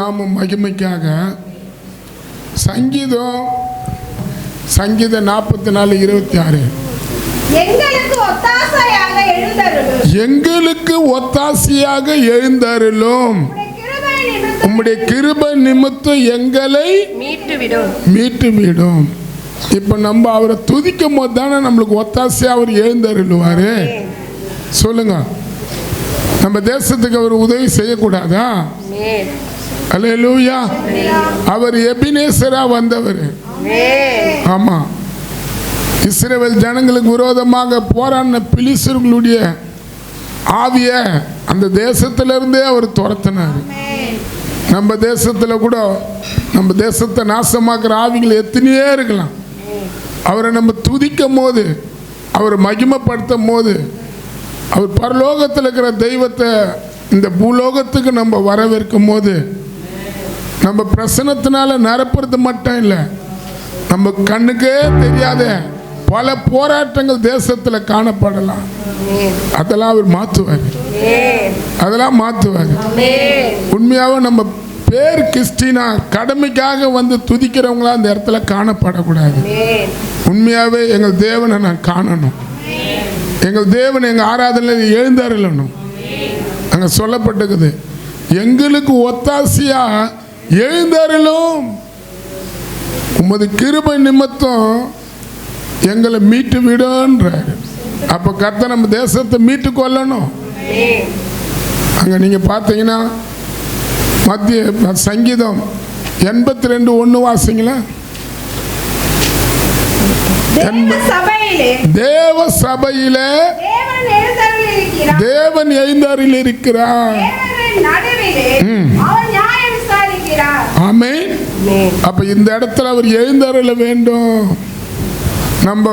நாம மகிமைக்காக சங்கீதம் 44:26 எங்களுக்கு ஒத்தாசையாக எழுந்தருளும் உம்முடைய கிருபை நிமித்தம் எங்களை மீட்டு விடும். இப்ப நம்ம அவரை துதிக்கும் போது தானே நம்மளுக்கு ஒத்தாசையா அவர் எழுந்தருளுவாரு. சொல்லுங்க, நம்ம தேசத்துக்கு அவர் உதவி செய்யக்கூடாதா? அல்லேலூயா. அவர் எபினேசரா வந்தவர். ஆமா, இஸ்ரவேல் ஜனங்களுக்கு விரோதமாக போராடின பிலிஸ்தர்களுடைய ஆவிய அந்த தேசத்திலிருந்தே அவர் துரத்தினார். நம்ம தேசத்தில் கூட நம்ம தேசத்தை நாசமாக்குற ஆவிகள் எத்தனையே இருக்கலாம். அவரை நம்ம துதிக்கும் போது, அவரை மகிமைப்படுத்தும் போது, அவர் பரலோகத்தில் இருக்கிற தெய்வத்தை இந்த பூலோகத்துக்கு நம்ம வரவேற்கும் போது, நம்ம பிரசனத்தினால நிரப்புறது மட்டும் இல்லை, நம்ம கண்ணுக்கே தெரியாத பல போராட்டங்கள் தேசத்தில் காணப்படலாம். அதெல்லாம் அவர் மாற்றுவார். அதெல்லாம் மாற்றுவார். உண்மையாகவே நம்ம பேர் கிறிஸ்டினா கடமைக்காக வந்து துதிக்கிறவங்களா அந்த இடத்துல காணப்படக்கூடாது. உண்மையாகவே எங்கள் தேவனை நான் காணணும். எங்கள் தேவன் எங்கள் ஆராதனையில் எழுந்தருளணும். அங்கே சொல்லப்பட்டிருக்குது, எங்களுக்கு ஒத்தாசையா எழுந்தருளும் உமது கிருபை நிமித்தம் எங்களை மீட்டு விடுன்றார். அப்போ கர்த்தர் நம்ம தேசத்தை மீட்டு கொள்ளணும். அங்கே நீங்கள் பார்த்தீங்கன்னா மத்திய சங்கீதம் 82:1 வாசிங்களா? தேவ சபையிலே தேவன் எழுந்தருளி இருக்கிறார். ஆமென். அப்ப இந்த இடத்துல அவர் எழுந்தருள வேண்டும். நம்ம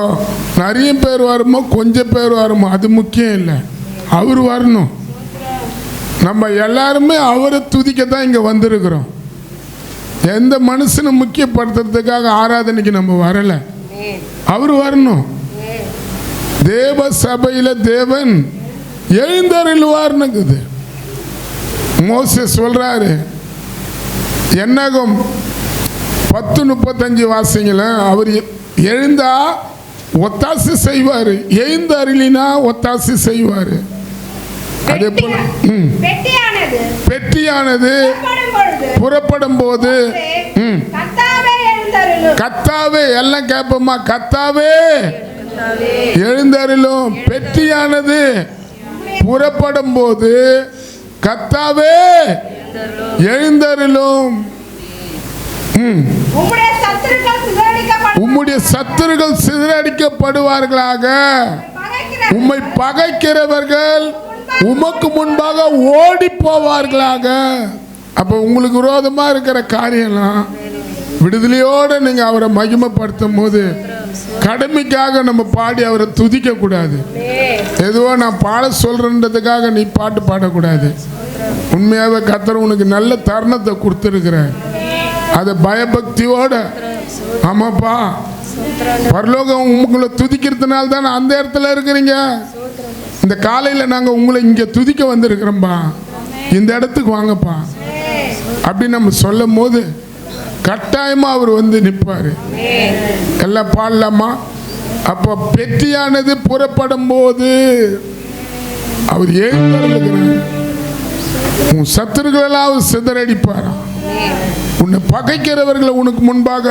நிறைய பேர் வருமோ கொஞ்சம் பேர் வருமோ அது முக்கியம் இல்லை, அவர் வரணும். நம்ம எல்லாருமே அவரை துதிக்க தான் இங்கே வந்திருக்கிறோம். எந்த மனுஷனை முக்கியப்படுத்துறதுக்காக ஆராதனைக்கு நம்ம வரலை, அவர் வரணும். தேவ சபையில தேவன் எழுந்தருளுவார்னுக்குது. மோசே சொல்றாரு, என்னாகும் 10:35 வாசிங்கள, அவர் எழுந்தா ஒத்தாசை செய்வார், எழுந்து அருளினா ஒத்தாசை செய்வார். அதே போல பெட்டியானது புறப்படும் போது கத்தாவே, எல்லாம் கேட்போமா, கத்தாவே எழுந்தருளும். பெட்டியானது புறப்படும் போது கத்தாவே எழுந்தருளும். உம்முடைய சத்துருக்கள் சிதறடிக்கப்படுவார்களாக, உம்மை பகைக்கிறவர்கள் உமக்கு முன்பாக ஓடி போவார்களாக. அப்போ உங்களுக்கு விரோதமா இருக்கிற காரியம்லாம் விடுதலையோடு நீங்க அவரை மகிமைப்படுத்தும் போது கடமைக்காக நம்ம பாடி அவரை துதிக்க கூடாது. எதுவோ நான் பாட சொல்றதுக்காக நீ பாட்டு பாடக்கூடாது. உண்மையாகவே கர்த்தர் உனக்கு நல்ல தருணத்தை கொடுத்துருக்கிறார். அதை பயபக்தியோட, ஆமாப்பா பரலோகம் உங்களை துதிக்கிறதுனால தானே அந்த இடத்துல இருக்கிறீங்க. இந்த காலையில் நாங்கள் உங்களை இங்கே துதிக்க வந்திருக்கிறோம்பா, இந்த இடத்துக்கு வாங்கப்பா அப்படின்னு நம்ம சொல்லும் போது கட்டாயமாக அவர் வந்து நிற்பார். எல்லாம் பாடலாமா? அப்போ பெட்டியானது புறப்படும் போது அவர் எழுந்திருக்கிறார். உன் சத்துருக்களெல்லாம் அவர் சிதறடிப்பாராம். உன்னை பகைக்கிறவர்களை உனக்கு முன்பாக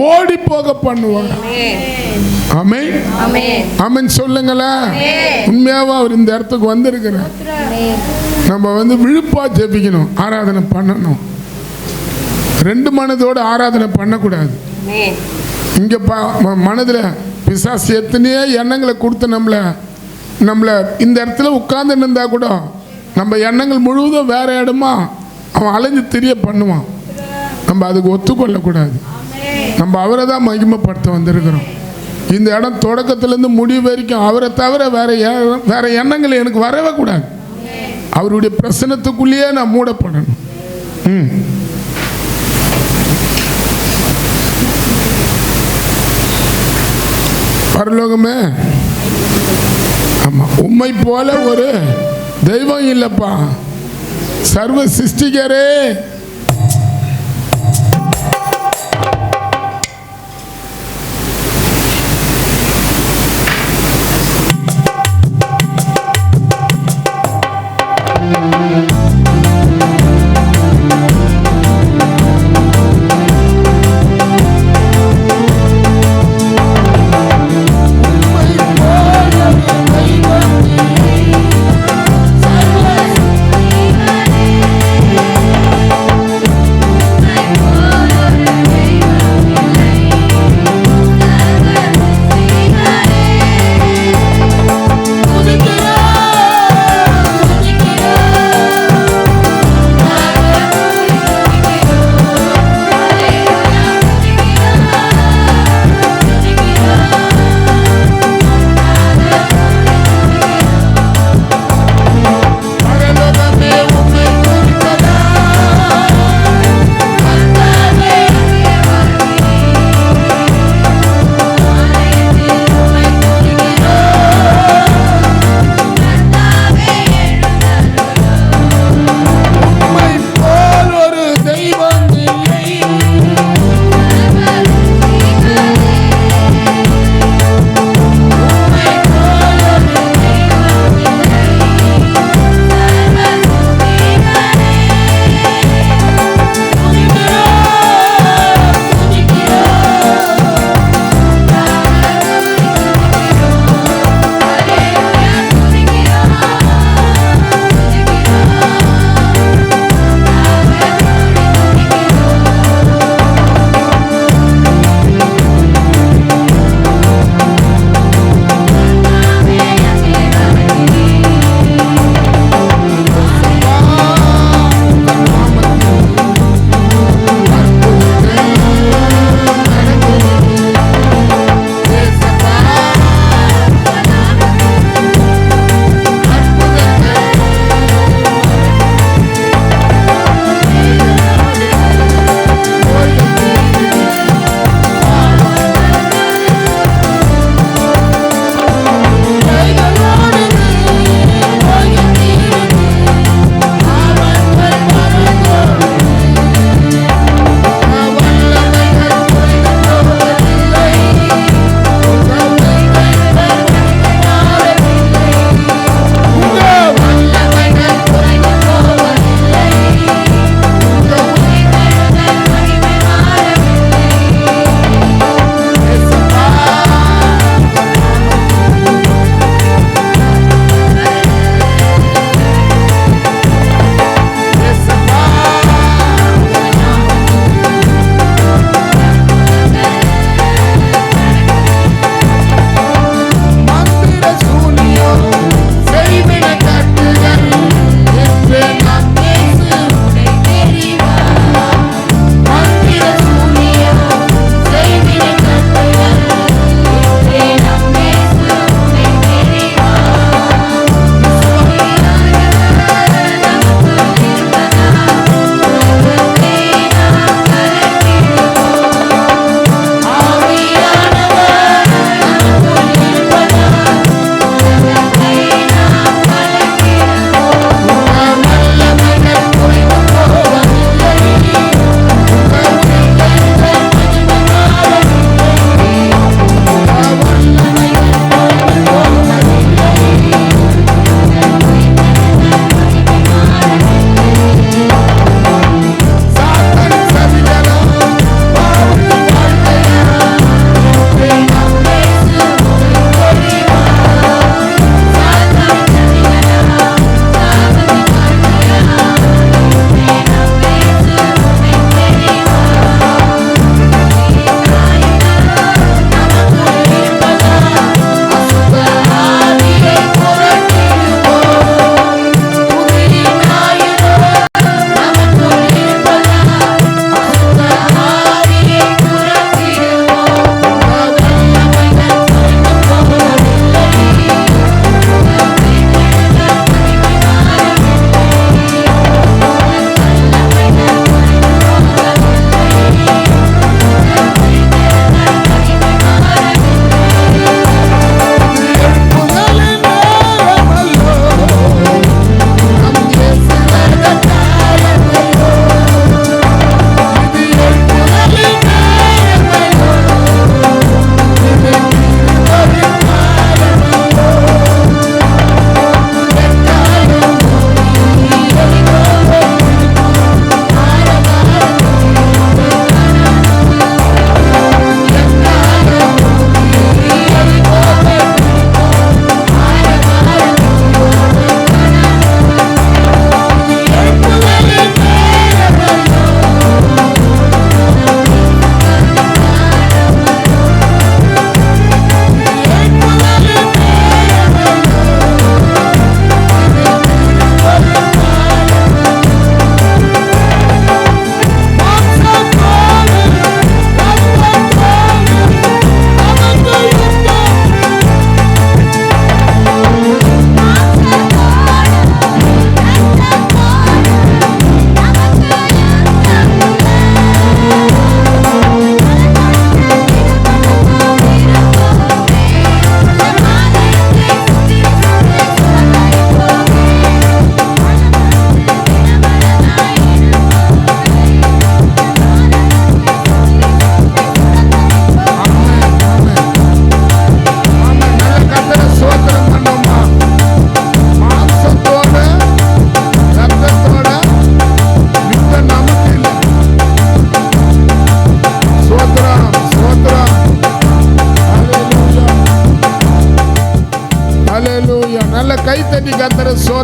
ஓடி போக பண்ணுவார். ஆமென் ஆமென் சொல்லுங்களேன். உண்மையாவா அவர் இந்த இடத்துக்கு வந்திருக்கிறார். நம்ம வந்து விழுப்பா ஜெபிக்கணும், ஆராதனை பண்ணணும். ரெண்டு மனதோடு ஆராதனை பண்ணக்கூடாது. இங்க மனதில் பிசாசு எத்தனையோ எண்ணங்களை கொடுத்து நம்மளை இந்த இடத்துல உட்கார்ந்து இருந்தா கூட நம்ம எண்ணங்கள் முழுவதும் வேற இடமா அவன் அலைஞ்சு தெரிய பண்ணுவான். நம்ம அதுக்கு ஒத்துக்கொள்ளக்கூடாது. நம்ம அவரை தான் மகிமைப்படுத்த வந்திருக்கிறோம். இந்த இடம் தொடக்கத்திலேருந்து முடிவு வரைக்கும் அவரை தவிர வேற எண்ணங்கள் எனக்கு வரவே கூடாது. அவருடைய பிரசனத்துக்குள்ளேயே நான் மூடப்படணும். பரலோகமே, ஆமா, உம்மை போல ஒரு தெய்வம் இல்லப்பா. சர்வ சிருஷ்டிகரே,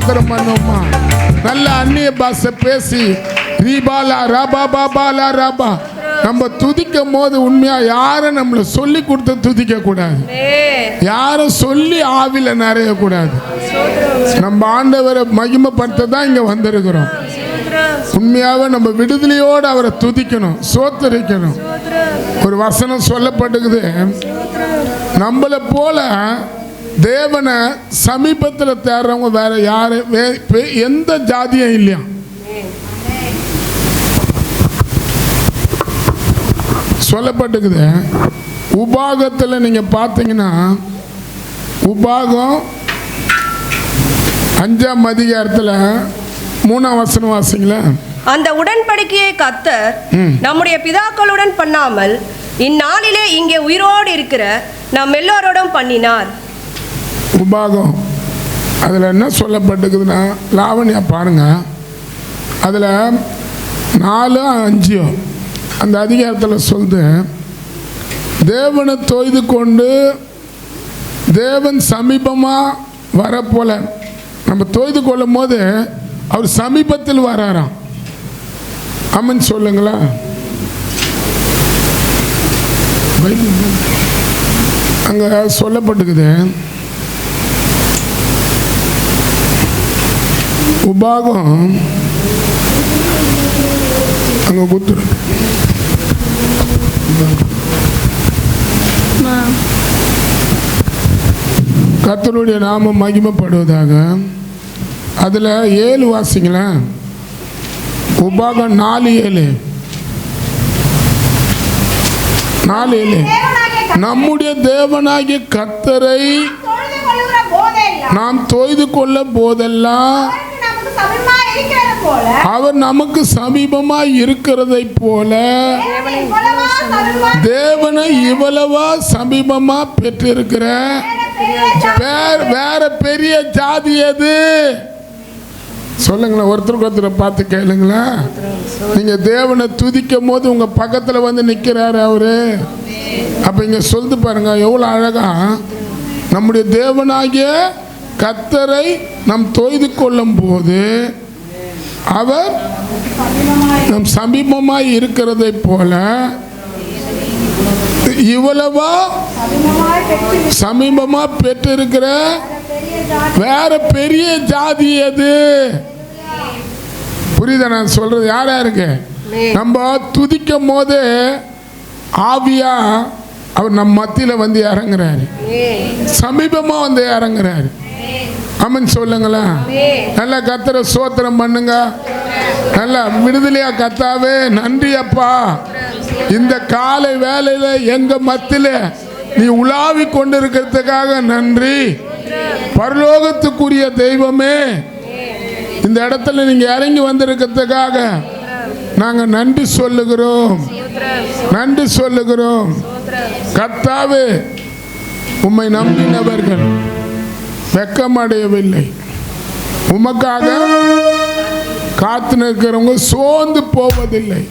ஸ்தோத்திரம் பண்ணுமா. நல்ல அந்நிய பாஷை பேசி ரீபாலா ரபா பாபாலா ரபா நம்ம துதிக்கும் போது உண்மையா யாரும் நம்மளை சொல்லி கொடுத்து துதிக்க கூடாது, யாரும் சொல்லி ஆவில நிறைய கூடாது. நம்ம ஆண்டவரை மகிமைப்படுத்த தான் இங்க வந்திருக்கிறோம். உண்மையாவே நம்ம விடுதலையோடு அவரை துதிக்கணும், சோத்தரிக்கணும். ஒரு வசனம் சொல்லப்பட்டுக்குது, நம்மளை போல தேவனை சமீபத்தில் தேடுறவங்க வேற யாரு எந்த ஜாதியும் இல்லையா. சொல்லப்பட்டுக்குது. உபாகத்தில் நீங்க பார்த்தீங்கன்னா உபாகம் 5ஆம் அதிகாரத்தில் 3ஆம் வசனம் வாசிங்களா. அந்த உடன்படிக்கையை கர்த்தர் நம்முடைய பிதாக்களுடன் பண்ணாமல் இந்நாளிலே இங்கே உயிரோடு இருக்கிற நம் எல்லோரோடும் பண்ணினார். உபாகம் அதில் என்ன சொல்லப்பட்டுக்குதுன்னா, லாவண்யா பாருங்க, அதில் 4-5 அந்த அதிகாரத்தில் சொல்லுது, தேவனை தொய்து கொண்டு தேவன் சமீபமாக வரப்போல நம்ம தொய்து கொள்ளும் போது அவர் சமீபத்தில் வராராம். ஆமென் சொல்லுங்களா. அங்கே சொல்லப்பட்டுக்குது, உபாகம் அங்கே குத்துரு கர்த்தருடைய நாமம் மகிமைப்படுவதாக. அதில் 7 வாசிங்களா. உபாகம் 4:7 நம்முடைய தேவனாகிய கர்த்தரை நாம் தொய்து கொள்ள போதெல்லாம் அவர் நமக்கு சமீபமாய் இருக்கிறதை போல தேவனை இவ்வளவா சமீபமா பெற்றிருக்கிற வேற பெரிய ஜாதி எது? சொல்லுங்களேன், ஒருத்தருக்கு ஒருத்தரை பார்த்து கேளுங்களா. நீங்க தேவனை துதிக்கும் போது உங்க பக்கத்துல வந்து நிக்கிறாரு அவரு. அப்ப இங்க சொல்லிட்டு பாருங்க எவ்வளவு அழகா, நம்முடைய தேவனாகிய கர்த்தரை நாம் தொய்து கொள்ளும் போது அவர் நம் சமீபமாய் இருக்கிறதை போல இவ்வளவா சமீபமா பெற்றிருக்கிற வேற பெரிய ஜாதி எது? புரியுதா நான் சொல்றது? யார் யாருக்கு நம்ம துதிக்கும் போது ஆவியா அவர் நம் மத்தியில வந்து இறங்குறாரு, சமீபமா வந்து இறங்குறாரு. ஆமென் சொல்லுங்களா. நல்லா கர்த்தரை ஸ்தோத்திரம் பண்ணுங்க. நல்லா விடுதலையா கர்த்தாவே நன்றி அப்பா, இந்த காலை வேளையில எங்க மத்தியில நீ உலாவி கொண்டிருக்கிறதுக்காக நன்றி. பரலோகத்துக்குரிய தெய்வமே, இந்த இடத்துல நீங்க இறங்கி வந்திருக்கிறதுக்காக நாங்க நன்றி சொல்லுகிறோம், நன்றி சொல்லுகிறோம். கர்த்தாவே, உம்மை நம்பினவர்கள் வெட்கமடையவில்லை, உமக்காக காத்து நிற்கிறவங்க சோர்ந்து போவதில்லை.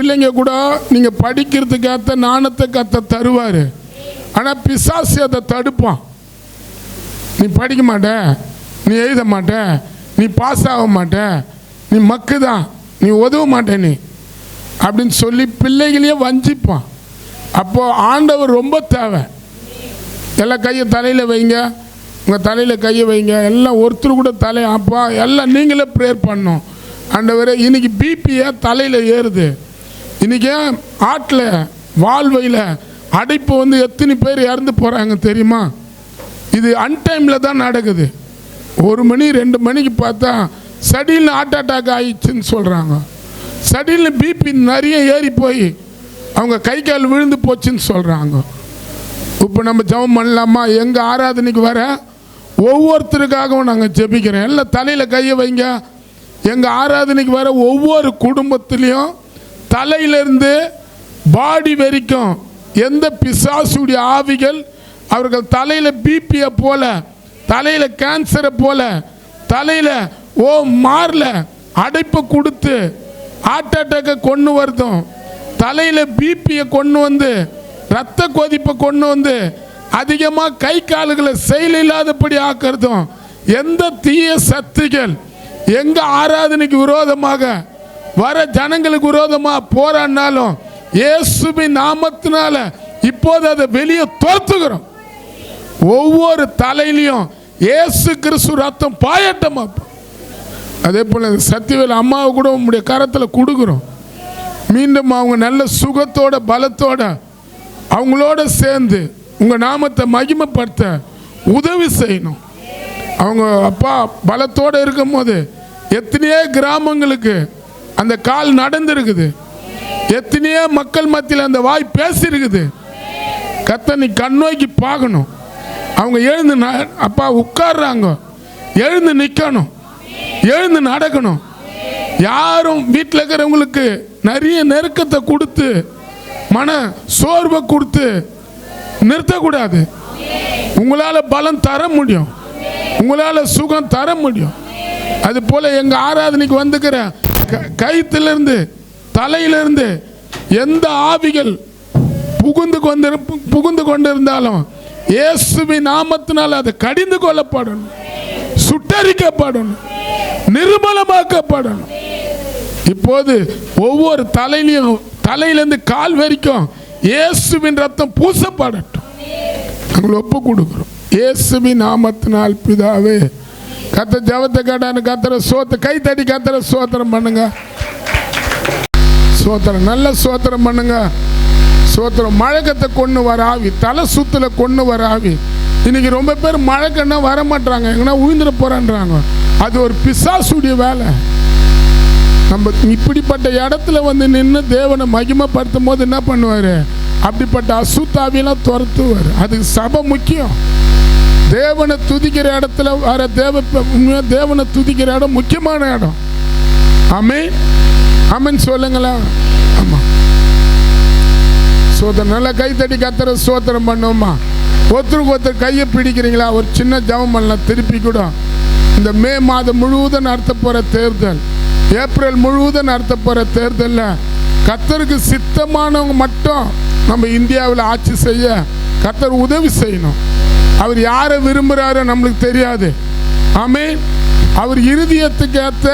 பிள்ளைங்க கூட நீங்கள் படிக்கிறதுக்கேற்ற நாணத்தை கத்த தருவார். ஆனால் பிசாசு அதை தடுப்பான். நீ படிக்க மாட்ட, நீ எழுத மாட்ட, நீ பாஸ் ஆக மாட்ட, நீ மக்கு தான், நீ உதவ மாட்டே நீ அப்படின்னு சொல்லி பிள்ளைகளையே வஞ்சிப்பான். அப்போது ஆண்டவர் ரொம்ப தேவை. எல்லாம் கையை தலையில் வைங்க, உங்கள் தலையில் கையை வைங்க. எல்லாம் ஒருத்தர் கூட தலை அப்பா எல்லாம் நீங்களே ப்ரேயர் பண்ணணும். ஆண்டவரே இன்னைக்கு பிபியை தலையில் ஏறுது, இன்றைக்கி ஆட்டில் வாழ்வையில் அடைப்பு வந்து எத்தனை பேர் இறந்து போகிறாங்க தெரியுமா? இது அன்டைமில் தான் நடக்குது. 1 மணி 2 மணிக்கு பார்த்தா சடில்னு ஹார்ட் அட்டாக் ஆயிடுச்சுன்னு சொல்கிறாங்க. சடில்னு பிபி நிறைய ஏறி போய் அவங்க கை கால் விழுந்து போச்சுன்னு சொல்கிறாங்க. இப்போ நம்ம ஜெபம் பண்ணலாமா? எங்கள் ஆராதனைக்கு வர ஒவ்வொருத்தருக்காகவும் நாங்கள் ஜெபிக்கிறோம். எல்லாம் தலையில் கையை வைங்க. எங்கள் ஆராதனைக்கு வர ஒவ்வொரு குடும்பத்துலேயும் தலையிலேருந்து பாடி வரைக்கும் எந்த பிசாசுடைய ஆவிகள் அவர்கள் தலையில் பிபியை போல, தலையில் கேன்சரை போல, தலையில் மாறல அடைப்பை கொடுத்து ஹார்ட் அட்டாக்கை கொண்டு வருதும், தலையில் பிபியை கொண்டு வந்து ரத்த கொதிப்பை கொண்டு வந்து அதிகமாக கை கால்களை செயலில்லாதபடி ஆக்கிறதும், எந்த தீய சக்திகள் எங்கள் ஆராதனைக்கு விரோதமாக வர ஜனங்களுக்கு விரோதமாக போராடினாலும் இயேசுவின் நாமத்தினால இப்போது அதை வெளியே துரத்துகிறோம். ஒவ்வொரு தலையிலையும் இயேசு கிறிஸ்து ரத்தம் பாயட்டமா. அதே போல் சத்தியவேல் அம்மாவை கூட உங்களுடைய கரத்தில் கொடுக்குறோம். மீண்டும் அவங்க நல்ல சுகத்தோட பலத்தோட அவங்களோட சேர்ந்து உங்கள் நாமத்தை மகிமைப்படுத்த உதவி செய்யணும். அவங்க அப்பா பலத்தோடு இருக்கும் போது எத்தனையோ கிராமங்களுக்கு அந்த கால் நடந்திருக்குது, எத்தனையோ மக்கள் மத்தியில் அந்த வாய் பேசியிருக்குது. கத்த நீ கண்ணோக்கி பார்க்கணும். அவங்க எழுந்து அப்பா உட்கார்றாங்க, எழுந்து நிற்கணும், எழுந்து நடக்கணும். யாரும் வீட்டில் இருக்கிறவங்களுக்கு நிறைய நெருக்கத்தை கொடுத்து மன சோர்வை கொடுத்து நிறுத்தக்கூடாது. உங்களால் பலம் தர முடியும், உங்களால் சுகம் தர முடியும். அது போல் எங்கள் ஆராதனைக்கு வந்துக்கிற கயிற்றிலிருந்து தலையிலிருந்து எந்த ஆவிகள் புகுந்து கொண்டிருந்தாலும் இயேசுவின் நாமத்தினால் அது கடிந்து கொள்ளப்படணும், சுட்டரிக்கப்படணும், நிர்மலமாக்கப்படணும். இப்போது ஒவ்வொரு தலையிலிருந்து கால் வரைக்கும் இயேசுவின் ரத்தம் பூசப்படட்டும். நாங்கள் ஒப்பு கொடுக்குறோம் இயேசுவின் நாமத்தினால் பிதாவே. கத்த ஜபத்தை கேட்டான்னு கத்துற சோத்த கை தட்டி கத்துற சோத்திரம் பண்ணுங்க. சோத்திரம் நல்ல சோத்திரம் பண்ணுங்க. சோத்திரம் மழக்கத்தை கொண்டு வர ஆவி, தலை சுத்துல கொண்டு வர ஆவி. இன்னைக்கு ரொம்ப பேர் மழக்கன்னா வர மாட்டாங்க, எங்கன்னா உயிர்ந்துட போறான்றாங்க. அது ஒரு பிசாசுடைய வேலை. நம்ம இப்படிப்பட்ட இடத்துல வந்து நின்று தேவனை மகிமைப்படுத்தும் போது என்ன பண்ணுவார்? அப்படிப்பட்ட அசுத்தாவியெல்லாம் துரத்துவார். அதுக்கு சபை முக்கியம். தேவனை துதிக்கிற இடத்துல வர தேவனை துதிக்கிற இடம் முக்கியமான இடம். ஆமென் ஆமென் சொல்லுங்களா? ஆமாம். சோத்திரம் நல்லா கை தட்டி கத்துற சோத்திரம் பண்ணுவோமா? ஒருத்தருக்கு ஒருத்தர் கையை பிடிக்கிறீங்களா? ஒரு சின்ன ஜபம் பண்ணலாம். திருப்பி கூட இந்த மே மாதம் முழுவதும் நடத்த போகிற தேர்தல், ஏப்ரல் முழுவதும் நடத்த போகிற தேர்தலில் கர்த்தருக்கு சித்தமானவங்க மட்டும் நம்ம இந்தியாவில் ஆட்சி செய்ய கர்த்தர் உதவி செய்யணும். அவர் யாரை விரும்புகிறாரோ நம்மளுக்கு தெரியாது. ஆமென். அவர் இருதயத்துக்கு ஏற்ற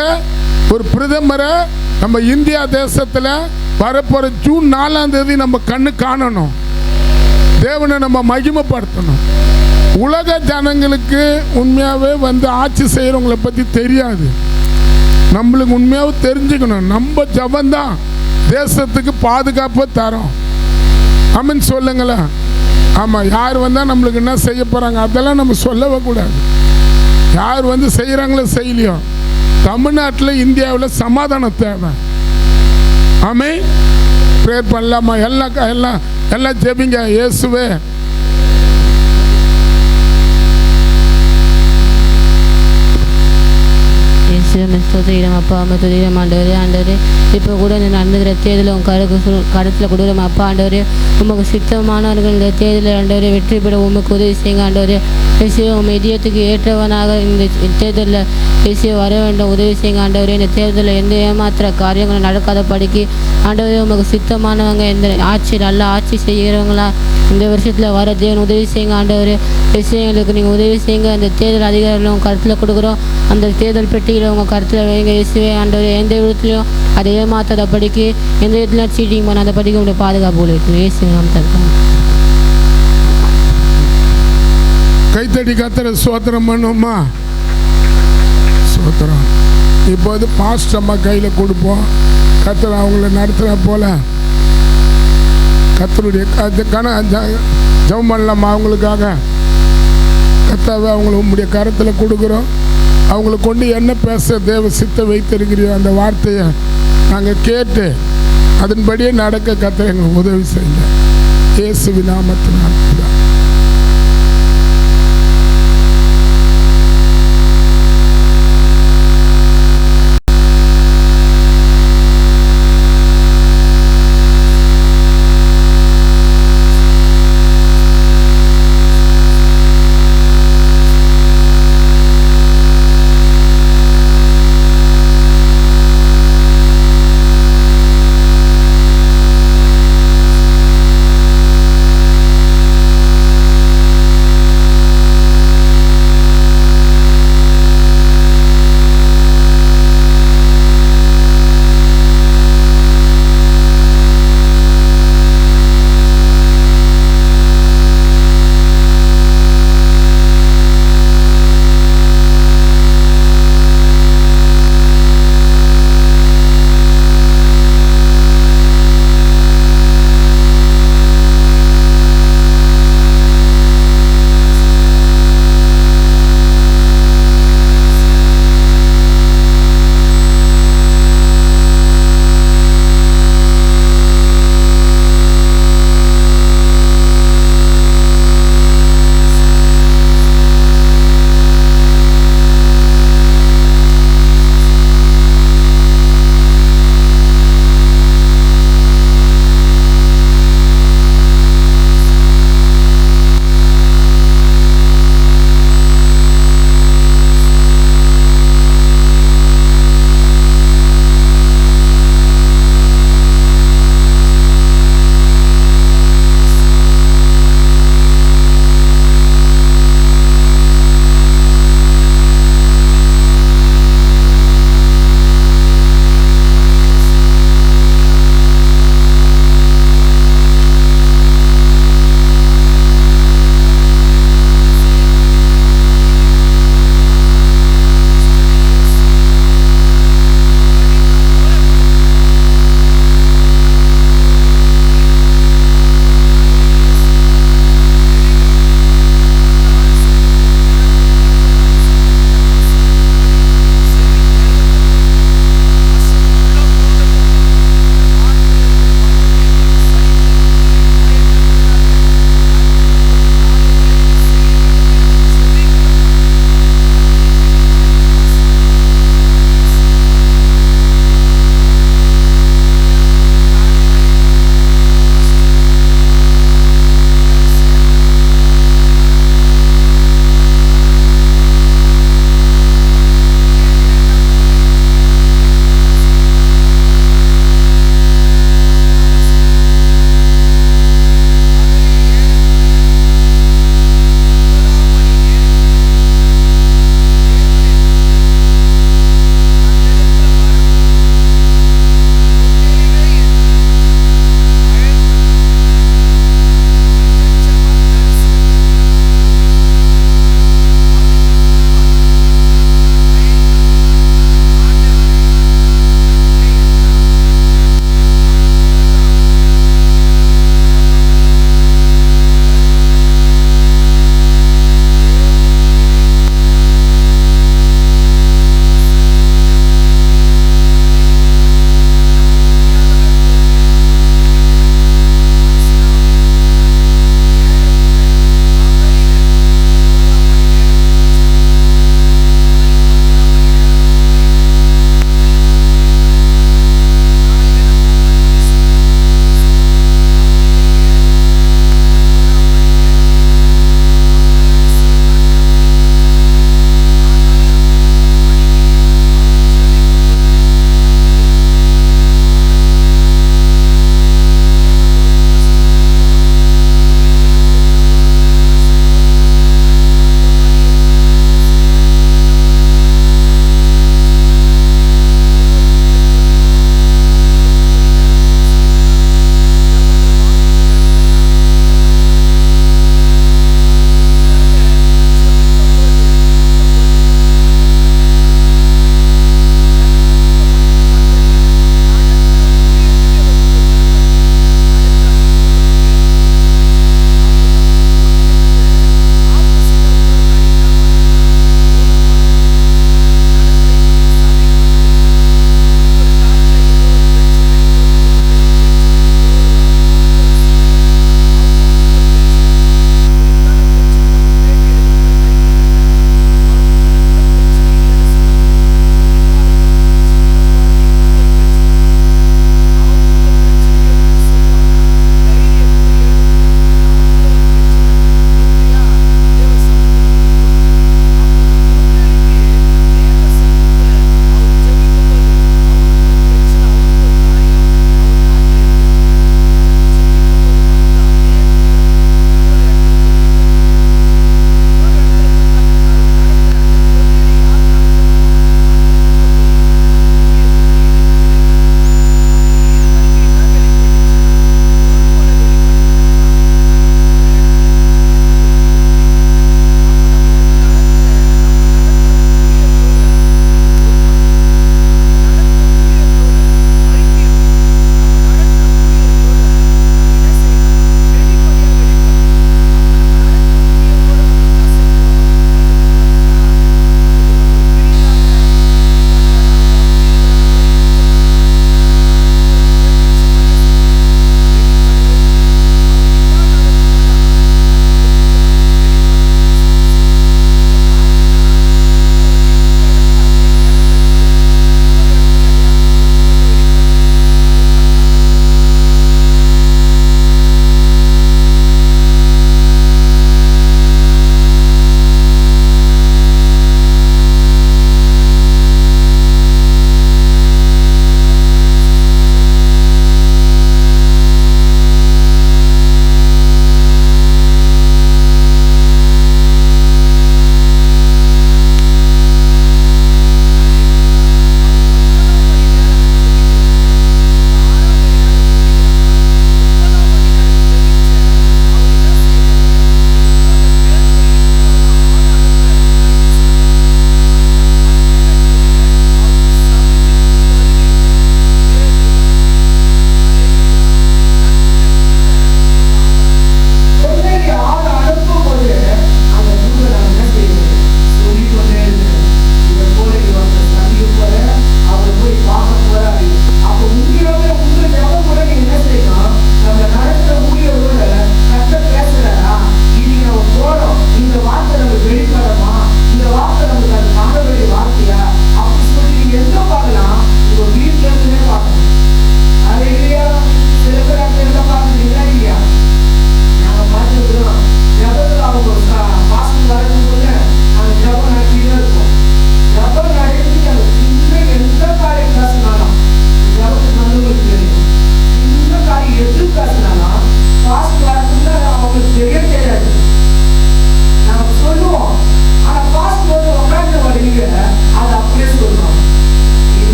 ஒரு பிரதமரை நம்ம இந்தியா தேசத்தில் வரப்போகிற ஜூன் 4ஆம் தேதி நம்ம கண்ணு காணணும். தேவனை நம்ம மகிமைப்படுத்தணும். உலக ஜனங்களுக்கு உண்மையாகவே வந்து ஆட்சி செய்கிறவங்களை பற்றி தெரியாது. நம்மளுக்கு உண்மையாகவே தெரிஞ்சுக்கணும். நம்ம ஜபந்தான் தேசத்துக்கு பாதுகாப்பு தரோம். ஆமென் சொல்லுங்களேன். ஆமாம். யார் வந்தால் நம்மளுக்கு என்ன செய்ய போகிறாங்க அதெல்லாம் நம்ம சொல்லவே கூடாது. யார் வந்து செய்கிறாங்களோ செய்யலையோ, தமிழ்நாட்டில் இந்தியாவில் சமாதானம் தேவை. ஆமென். ப்ரேயர் பண்ணலாமா? எல்லாம் ஜெபிங்க. இயேசுவே ஸ்தோத்திரம் அப்பா அம்மா துதிரம் ஆண்டவரே. ஆண்டவரே இப்போ கூட இந்த நடந்துகிற தேர்தலில் உங்கள் கருத்தில் கொடுக்குறோம் அப்பா. ஆண்டவரே உமக்கு சித்தமானவர்கள் இந்த தேர்தலில் ஆண்டவரே வெற்றி பெற உமக்கு உதவி செய்யுங்க ஆண்டவரே. இயேசுவே உம் இதயத்துக்கு ஏற்றவனாக இந்த தேர்தலில் இயேசுவே வர வேண்டும், உதவி செய்யுங்க ஆண்டவரே. இந்த தேர்தலில் எந்த ஏமாத்திர காரியங்களும் நடக்காத படிக்கு ஆண்டவரே உமக்கு சித்தமானவங்க இந்த ஆட்சி நல்ல ஆட்சி செய்கிறவங்களா இந்த வருஷத்தில் வர தேவன் உதவி செய்யுங்க ஆண்டவரே. விஷயங்களுக்கு நீங்கள் உதவி செய்யுங்க. அந்த தேர்தல் அதிகாரிகள் உங்கள் கருத்தில் கொடுக்குறோம். அந்த தேர்தல் பெட்டியில் உங்கள் கருத்தில் வைங்க இயேசுவே ஆண்டவரே. எந்த விதத்துலையும் அதை ஏமாத்தாத படிக்கு, எந்த விதத்துலையும் சீட்டிங் பண்ணாத படிக்க உங்களுடைய பாதுகாப்பு இருக்குது இயேசுவே நாம் தருக்கோம். கைத்தடி கத்தரை சோத்திரம் பண்ணுமா? சோத்திரம். இப்போது பாஸ்டர் அம்மா கையில் கொடுப்போம். கத்தரை அவங்கள நடத்துகிற போல கத்தருடைய ஜெபம் பண்ணலாமா? அவங்களுக்காக கத்தாவை அவங்கள உங்களுடைய கரத்தில் கொடுக்குறோம். அவங்களை கொண்டு என்ன பேச தேவ சித்த வைத்திருக்கிறியோ அந்த வார்த்தையை நாங்கள் கேட்டு அதன்படியே நடக்க கத்தரை எங்களுக்கு உதவி செய்யுங்க இயேசுவின் நாமத்தினால்.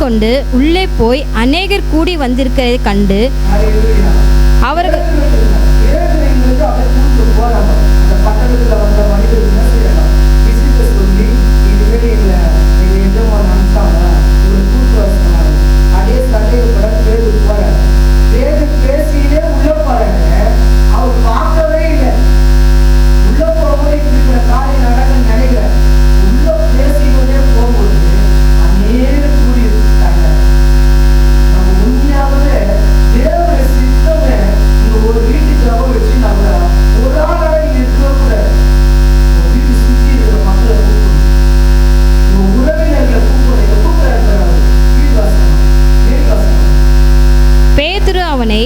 கொண்டு உள்ளே போய் அநேகர் கூடி வந்திருக்கிறதை கண்டு அவர்கள் அவனை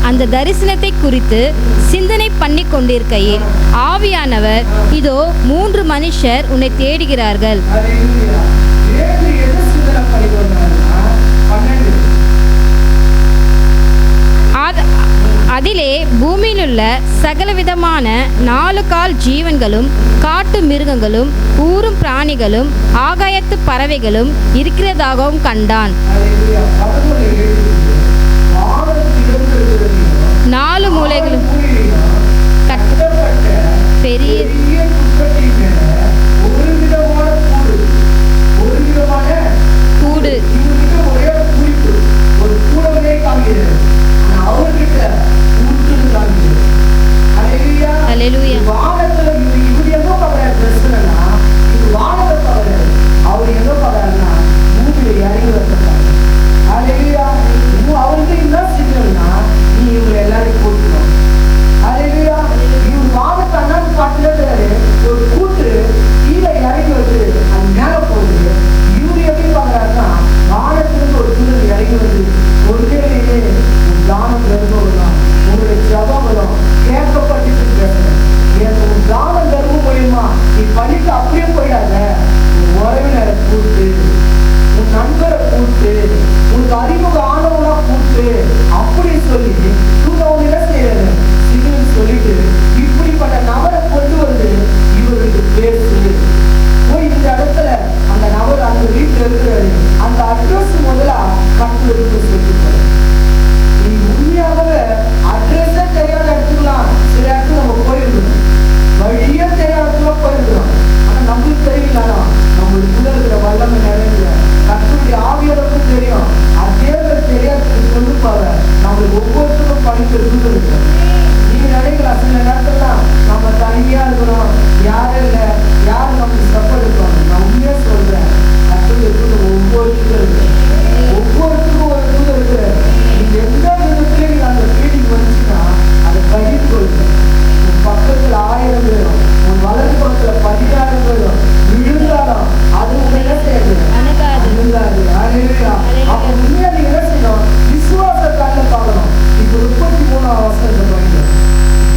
அந்த தரிசனத்தை குறித்து சிந்தனை பண்ணி கொண்டிருக்கையில் ஆவியானவர், இதோ 3 மனுஷர் உன்னை தேடுகிறார்கள். அதிலே பூமியிலுள்ள சகலவிதமான 4 கால் ஜீவன்களும் காட்டு மிருகங்களும் ஊரும் பிராணிகளும் ஆகாயத்து பறவைகளும் இருக்கிறதாகவும் கண்டான். 4 மூலைகளும் பெரிய கூடு. ஹல்லேலூயா.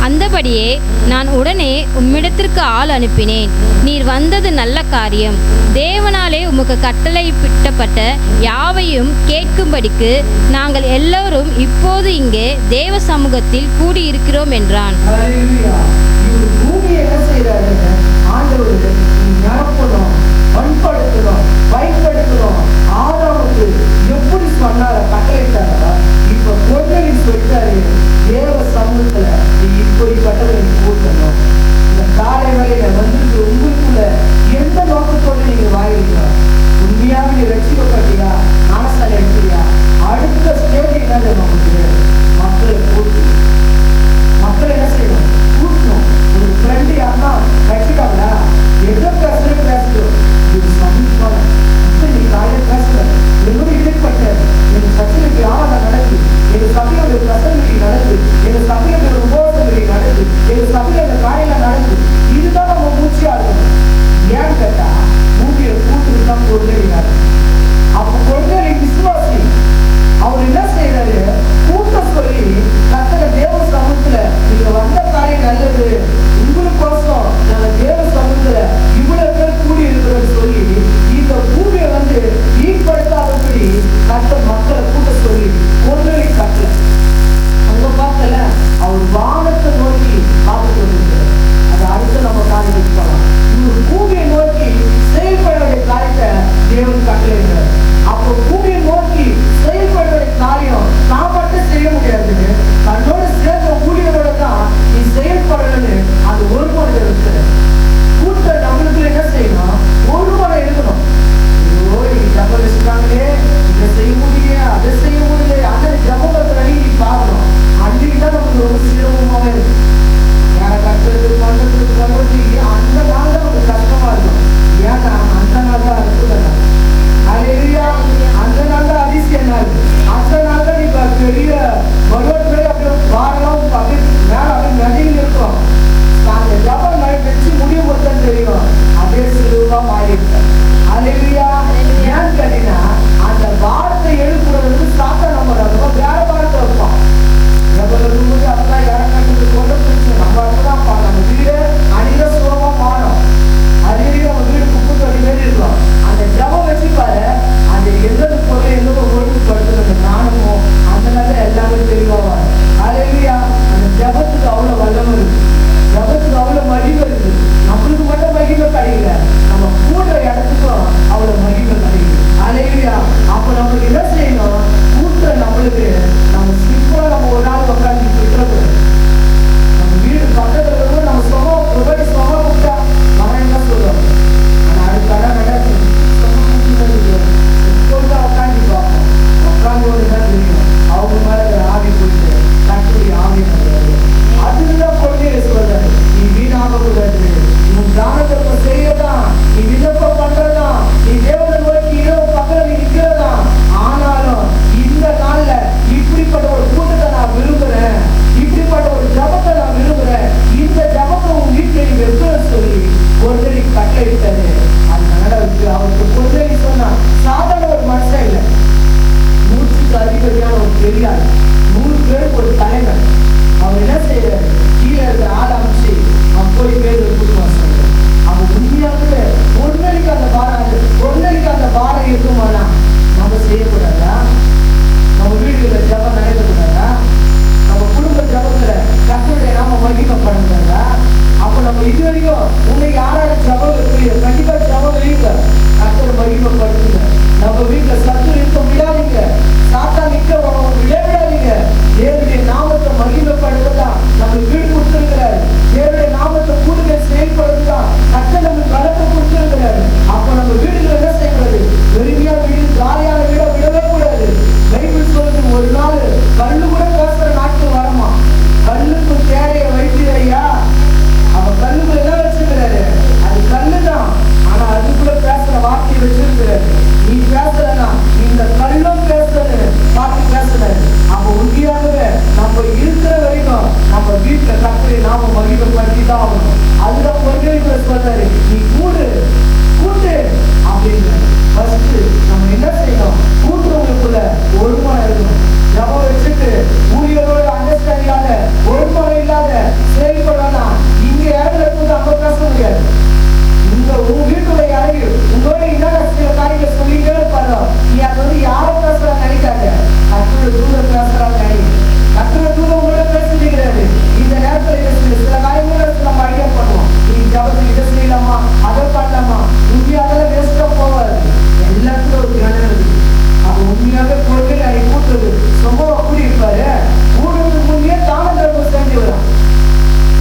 அந்தபடியே நான் உடனே உம்மிடத்திற்கு ஆள் அனுப்பினேன். நீர் வந்தது நல்ல காரியம். தேவனாலே உமக்கு கட்டளையிடப்பட்ட யாவையும் கேட்கும்படிக்கு நாங்கள் எல்லோரும் இப்போது இங்கே தேவ சமூகத்தில் கூடியிருக்கிறோம் என்றான். உண்மையாக நீ ரட்சிக்கப்பட்டியா? கட்டளையிட்டாரு. அதனால அவருக்கு பொருளை சொன்னா சாதாரண ஒரு மனுஷன் இல்லை, 100க்கு அதிபதியான ஒரு பெரியார், 100 பேருக்கு ஒரு தலைவர். அவர் என்ன செய்யறாரு, கீழே இருக்கிற ஆள் அமைச்சு அவன் போய் பேர் கூட்டுவான் சொல்றாரு. அவன் உண்மையாகவே ஒரு நாளைக்கு அந்த பாடம் இருக்குமானா நம்ம செய்யக்கூடாதா? நம்ம வீடுகளில் ஜபம் நடக்கக்கூடாதா? நம்ம குடும்ப ஜபத்துல கர்த்தருடைய நாம மகிமைப்படக்கூடாதா? அப்ப நம்ம இது வரைக்கும் உன்னை யாராவது ஜபம் வைக்கலையோ கண்டிப்பா ஜபம் வைங்க, கர்த்தரை மகிமைப்படுத்துங்க. நம்ம வீட்டுல சத்து இருக்க விடாதீங்க, சாத்தா நிக்க விடாதீங்க. தேவனுடைய நாமத்தை மகிமைப்படுத்ததான் நம்ம வீடு கொடுத்திருக்கிறாரு. தேவனுடைய நாமத்தை கூடுதல் செயல்படுறதுதான் கர்த்தர் நம்ம பலத்தை கொடுத்திருக்கிறாரு. அப்ப நம்ம வீடுகளை என்ன செய்யக்கூடாது, வெறுமையா வீடு காலியான வீட விடவே கூடாது. பைபிள் சொல்றது ஒரு நாள் கல்லு கூட பேசுற நாட்கள் வரமா. கல்லுக்கு தேடைய வைத்தியா, அவன் கல்லுக்குள்ள என்ன வச்சிருக்கிறாரு, அது கல்லுதான், ஆனா அதுக்குள்ள பேசுற வார்த்தை வச்சிருக்கிறாரு. நீ பேசலன்னா இந்த கல்லும் பேசுறது வார்த்தை பேசுறாரு. அப்ப உண்மையாகவே நம்ம இருக்கிற வரைக்கும் நம்ம வீட்டுல கர்த்தரை நாம மகிமைப்படுத்தி தான் ஆகணும். அதுதான் பொருளை சொல்றாரு, நீ கூட்டு அப்படிங்கிறாரு. ஃபர்ஸ்ட் நம்ம என்ன செய்யணும், கூட்டுறவங்களுக்குள்ள ஒருமனம் இருக்கணும். ஜபம் வச்சுட்டு ஊழியரோட அண்டர்ஸ்டாண்ட் இல்லாத ஒருமனம் இல்லாத செயல்படலாம். இங்க இடத்துல இருந்து அங்க பேச முடியாது. உங்க வீட்டுடைய இறங்கி உங்களோட என்னென்ன சில காரியங்களை சொல்லிட்டே இருப்பாரோ, நீ அது வந்து யாரை பேசுறான்னு நினைக்காத, கர்த்தரோட தூதர் பேசுறான்னு நினைக்க. கர்த்தரோட தூதர் உங்களோட பேசிக்கிறாரு. இந்த நேரத்துல சில காரியங்களை நம்ம ஐடியா பண்ணுவோம். நீ ஜபத்துக்கு இதை செய்யலாமா, அதை பண்ணலாமா, உண்மையாக வேஸ்டா போவாது. எல்லாத்துக்கும் ஒரு ஞானம் இருக்கு. அப்ப உண்மையாக பொருட்கள் அதை கூட்டுறது ரொம்ப கூடி இருப்பாரு. கூடுறதுக்கு முன்னே தான தர்மம் செஞ்சு வரும்.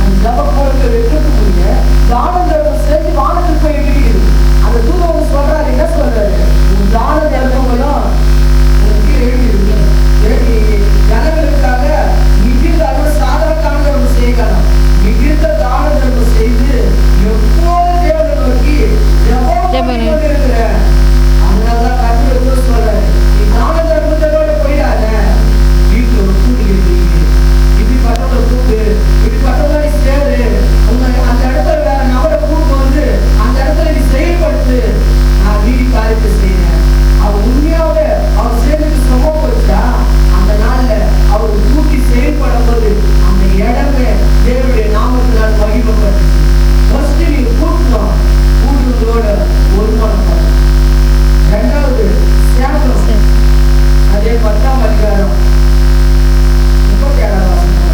அந்த ஜப பொருட்களை வைக்கிறதுக்கு முன்னே தான தர்மம் செஞ்சு வானத்துக்கு போய் இருக்குது. அந்த தூதர் சொல்றாரு, என்ன சொல்றாரு, உன் தான தர்மங்களும் ஜனங்களுக்காக மிகுந்த அதோட சாதாரண தான தர்மம் செய்யலாம். மிகுந்த தான தர்மம் செய்து எப்போது தேவனை நோக்கி ஜபம் இருக்கிற. அதனாலதான் கர்த்தர் சொல்றாரு, நீ தான தர்மத்தோட போயிடாத, வீட்டுல ஒரு கூட்டு கேட்டீங்க, இப்படி பட்டவங்களை கூப்பிட்டு இப்படி பட்டவங்களை நீ சேரு, அந்த இடத்துல வேற நபரை கூப்பிட்டு வந்து அந்த இடத்துல நீ செயல்படுத்து, நான் வீடு காரியத்தை செய்யறேன். அவர் உண்மையாவே அவர் சேர்ந்துட்டு சமம் போச்சா, அந்த நாள்ல அவர் கூட்டி செயல்படும் போது அந்த இடமே தேவனுடைய நாமத்தினால் மகிமைப்பட்டு. ஃபர்ஸ்ட் நீங்க கூட்டணும், கூட்டுறதோட ஒருமனப்படும். ரெண்டாவது சேவகம், அதே 10ஆம் அதிகாரம் 37ஆம் வசனம்.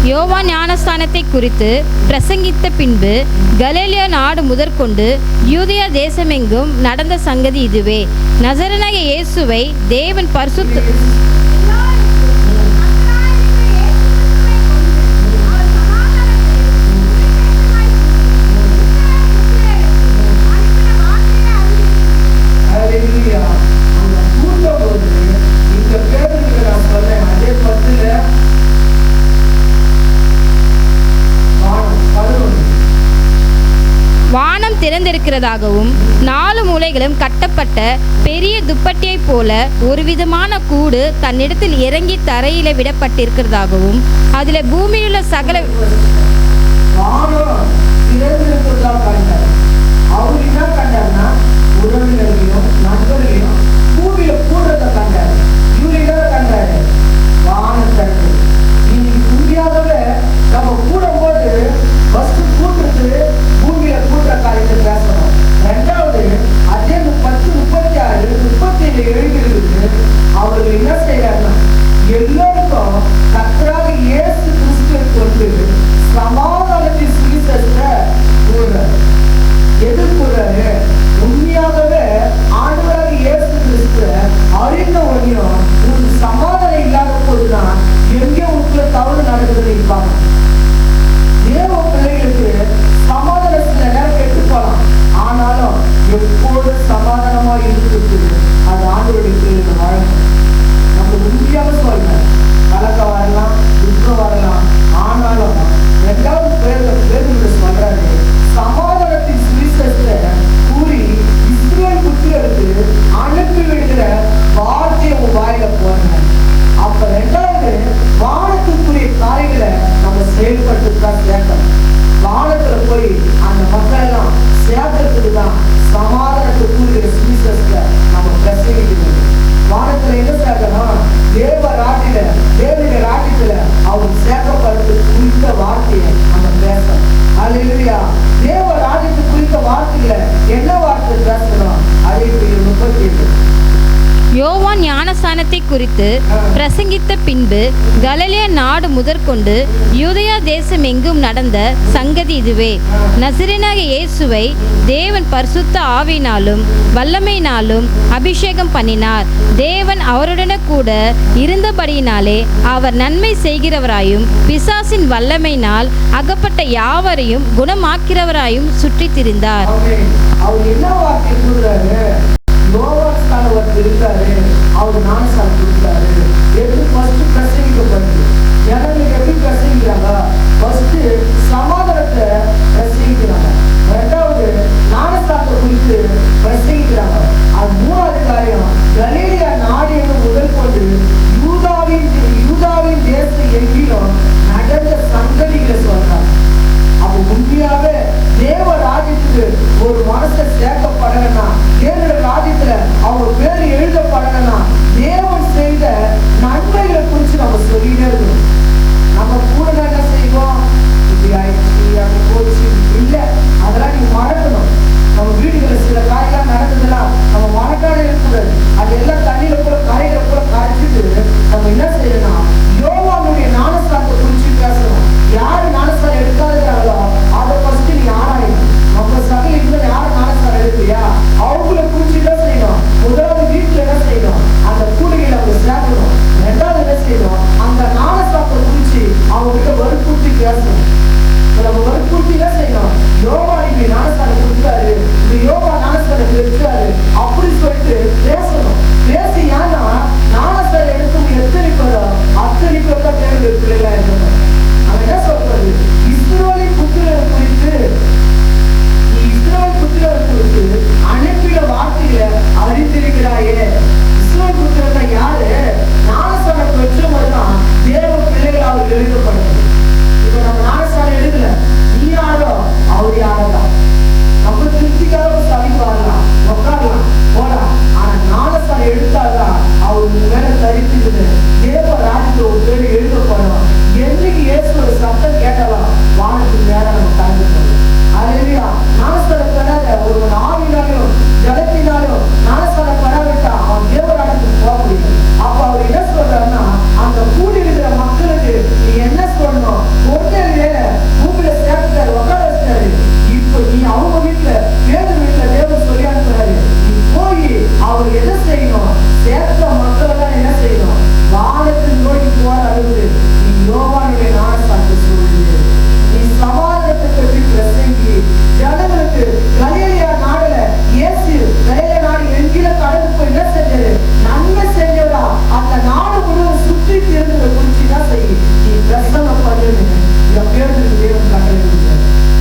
யோவான் ஞானஸ்தானத்தை குறித்து பிரசங்கித்த பின்பு கலிலேயா நாடு முதற்கொண்டு யூதேயா தேசமெங்கும் நடந்த சங்கதி இதுவே. நசரேயனாகிய இயேசுவை தேவன் பரிசுத்த வானம் திறந்திருக்கிறதாகவும் 4 மூலைகளும் கட்டப்பட்ட பெரிய துப்பட்டியைப் போல ஒரு விதமான கூடு தன்னிடத்தில் இறங்கி தரையில விடப்பட்டிருக்கிறதாகவும் அதில் பூமியிலுள்ள சகல அவர் என்ன கண்டார்னா உறவினர்களையும் நண்பர்களையும் பூமியில கூடுறத கண்டாரு. இவரு என்ன கண்டாரு, வானத்தட்டு. இன்னைக்கு உண்மையாகவே நம்ம கூடும் போது ஃபர்ஸ்ட் கூட்டுறது பூமியில கூட்டுற காரியத்தை பேசணும். ரெண்டாவது அதே 10, 36, 37 எழுதிருக்கு. அவர்கள் என்ன செய்யறாருன்னா எல்லோருக்கும் கர்த்தராகிய இயேசு கிறிஸ்துவை கொண்டு சமாதானத்தின் சுவிசேஷத்தை என்ன வார்த்தை பேசணும்? அதே 38. யோவான் ஞானஸ்நானத்தை குறித்து பிரசங்கித்த பின்பு கலிலேயா நாடு முதற்கொண்டு யூதேயா தேசம் எங்கும் நடந்த சங்கதி இதுவே. நசரேயனாகிய இயேசுவை தேவன் பரிசுத்த ஆவியினாலும் வல்லமையினாலும் அபிஷேகம் பண்ணினார். தேவன் அவருடனே கூட இருந்தபடியினாலே அவர் நன்மை செய்கிறவராயும் பிசாசின் வல்லமையினால் அகப்பட்ட யாவரையும் குணமாக்கிறவராயும் சுற்றி திரிந்தார். அவர் என்ன வார்த்தை கூறுறாரு? யோவான் இருக்காரு, அவர் ஞானஸ்நானம் கொடுத்தாரு. எப்படி ஃபர்ஸ்ட் பிரசங்கிக்கப்படுது? ஜனங்களுக்கு எப்படி பிரசங்கிக்கிறாங்க? ஃபர்ஸ்ட் சமாதானத்தை பிரசங்கிக்கிறாங்க, ரெண்டாவது ஞானஸ்நானத்தை குறித்து பிரசங்கிக்கிறாங்க. அது மூணாவது காரியம், கலிலேயா நாடு முதல் கொண்டு யூதாவின் தேசம் எங்கிலும் நடந்த சங்கதிகளை சொல்றாங்க. அப்போ உண்மையாவே தேவ ராஜ்யத்துக்கு ஒரு மனுஷன் சேர்க்கப்படணும்னா, தேவ ராஜ்யத்துல அவங்க பேர் எழுதப்படணும்னா, தேவன் செய்த நன்மைகளை குறித்து நம்ம சொல்லிட்டே இருக்கணும். நம்ம கூட என்ன செய்வோம்? இப்படி ஆயிடுச்சு, அது போச்சு, இல்லை, அதெல்லாம் நீங்க மறக்கணும். நம்ம வீடுகளில் சில காரியெல்லாம் நடந்ததுன்னா நம்ம மறக்காத இருக்கக்கூடாது. அது எல்லாம் தண்ணியில கூட கரையில கூட கரைச்சிட்டு நம்ம என்ன செய்யணும்? யோவானுடைய ஞானஸ்நானத்தை குறித்து பேசணும். யாரு ஞானஸ்நானம் எடுக்காதுங்கிறாங்களோ அதை ஃபர்ஸ்ட் நீ ஆராயணும். நம்ம சபையில யாரு ஞானஸ்நானம் எடுக்கலையா அவங்கள குறிச்சு என்ன செய்யணும்? முதலாவது வீட்டுல என்ன செய்யணும்? அந்த கூடைகளை அவங்க சேர்க்கணும். ரெண்டாவது என்ன செய்யணும்? அந்த ஞானஸ்நானத்தை குறிச்சு அவங்க கிட்ட வற்புறுத்தி பேசணும். நம்ம வற்புறுத்தி என்ன செய்யணும்? யோவா இப்படி ஞானஸ்நானம் கொடுத்தாரு, இந்த யோவா ஞானஸ்நானம் எடுத்தாரு அப்படி சொல்லிட்டு பேசணும். பேசி ஏன்னா ஞானஸ்நானம் எடுக்கும் எத்தனை பேரோ அத்தனை பேர் தான் தேவையான பிள்ளைகளா இருக்கணும். அவன் என்ன சொல்றது? இஸ்ரவேலின் புத்திரரை குறித்து அனுப்பின வார்த்தைகளை அறிந்திருக்கிறாயே. இஸ்ரவேல் புத்திரர் யாரு? ஞானஸ்நானம் பெற்றவங்க தான் தேவ பிள்ளைகள் அவர் எழுதப்படுது. இப்ப நம்ம ஞானஸ்நானம் எடுக்கல, நீ யாரோ அவர் யாரதான். நம்ம திருப்திக்காக சபைக்கு வரலாம், உட்காரலாம், போலாம். ஆனா ஞானஸ்நானம் எடுத்தாதான் அவர் மேல தரித்து தேவ ராஜ்யத்துல ஒரு பேர் எழுதப்படும். என்னைக்கு இயேசுவோட சத்தம் கேட்டாலும் வானத்துக்கு மேல நம்ம கலந்து போறோம். அல்லேலூயா. ஞானஸ்நானம் பெறாத ஒரு ஆவினாலும் ஜலத்தினாலும் ஞானஸ்நானம் பெறாவிட்டா அவன் தேவ ராஜ்யத்துக்கு போக முடியும். அப்ப அவர் என்ன சொல்றாருன்னா, அந்த கூடி இருக்கிற மக்களுக்கு நீ என்ன சொல்லணும்? ஒன்றே பூமியில சேர்த்துட்டாரு, உட்கார வச்சாரு. இப்ப நீ அவங்க வீட்டுல வேறு வீட்டுல தேவன் சொல்லி அனுப்புறாரு. நீ போய் அவர் என்ன செய்யணும்? சேர்த்த மக்களை தான் என்ன செய்யணும்? வானத்தில் நோக்கி போற அளவுக்கு நீ யோவானுடைய ஞானஸ்நானத்தை சொல்லு. நீ சமாதானத்தை பற்றி பிரசங்கி. ஜனங்களுக்கு கலிலேயா நாடுல இயேசு கலிலேயா நாடு என்கிற கடந்து போய் என்ன செஞ்சாரு? நன்மை செஞ்சவரா அந்த நாடு முழுவதும் சுற்றி திறந்ததை குறிச்சு என்ன செய்ய நீ பிரசங்கம் பண்ணுன்னு பேருக்கு தேவன் கட்டளை.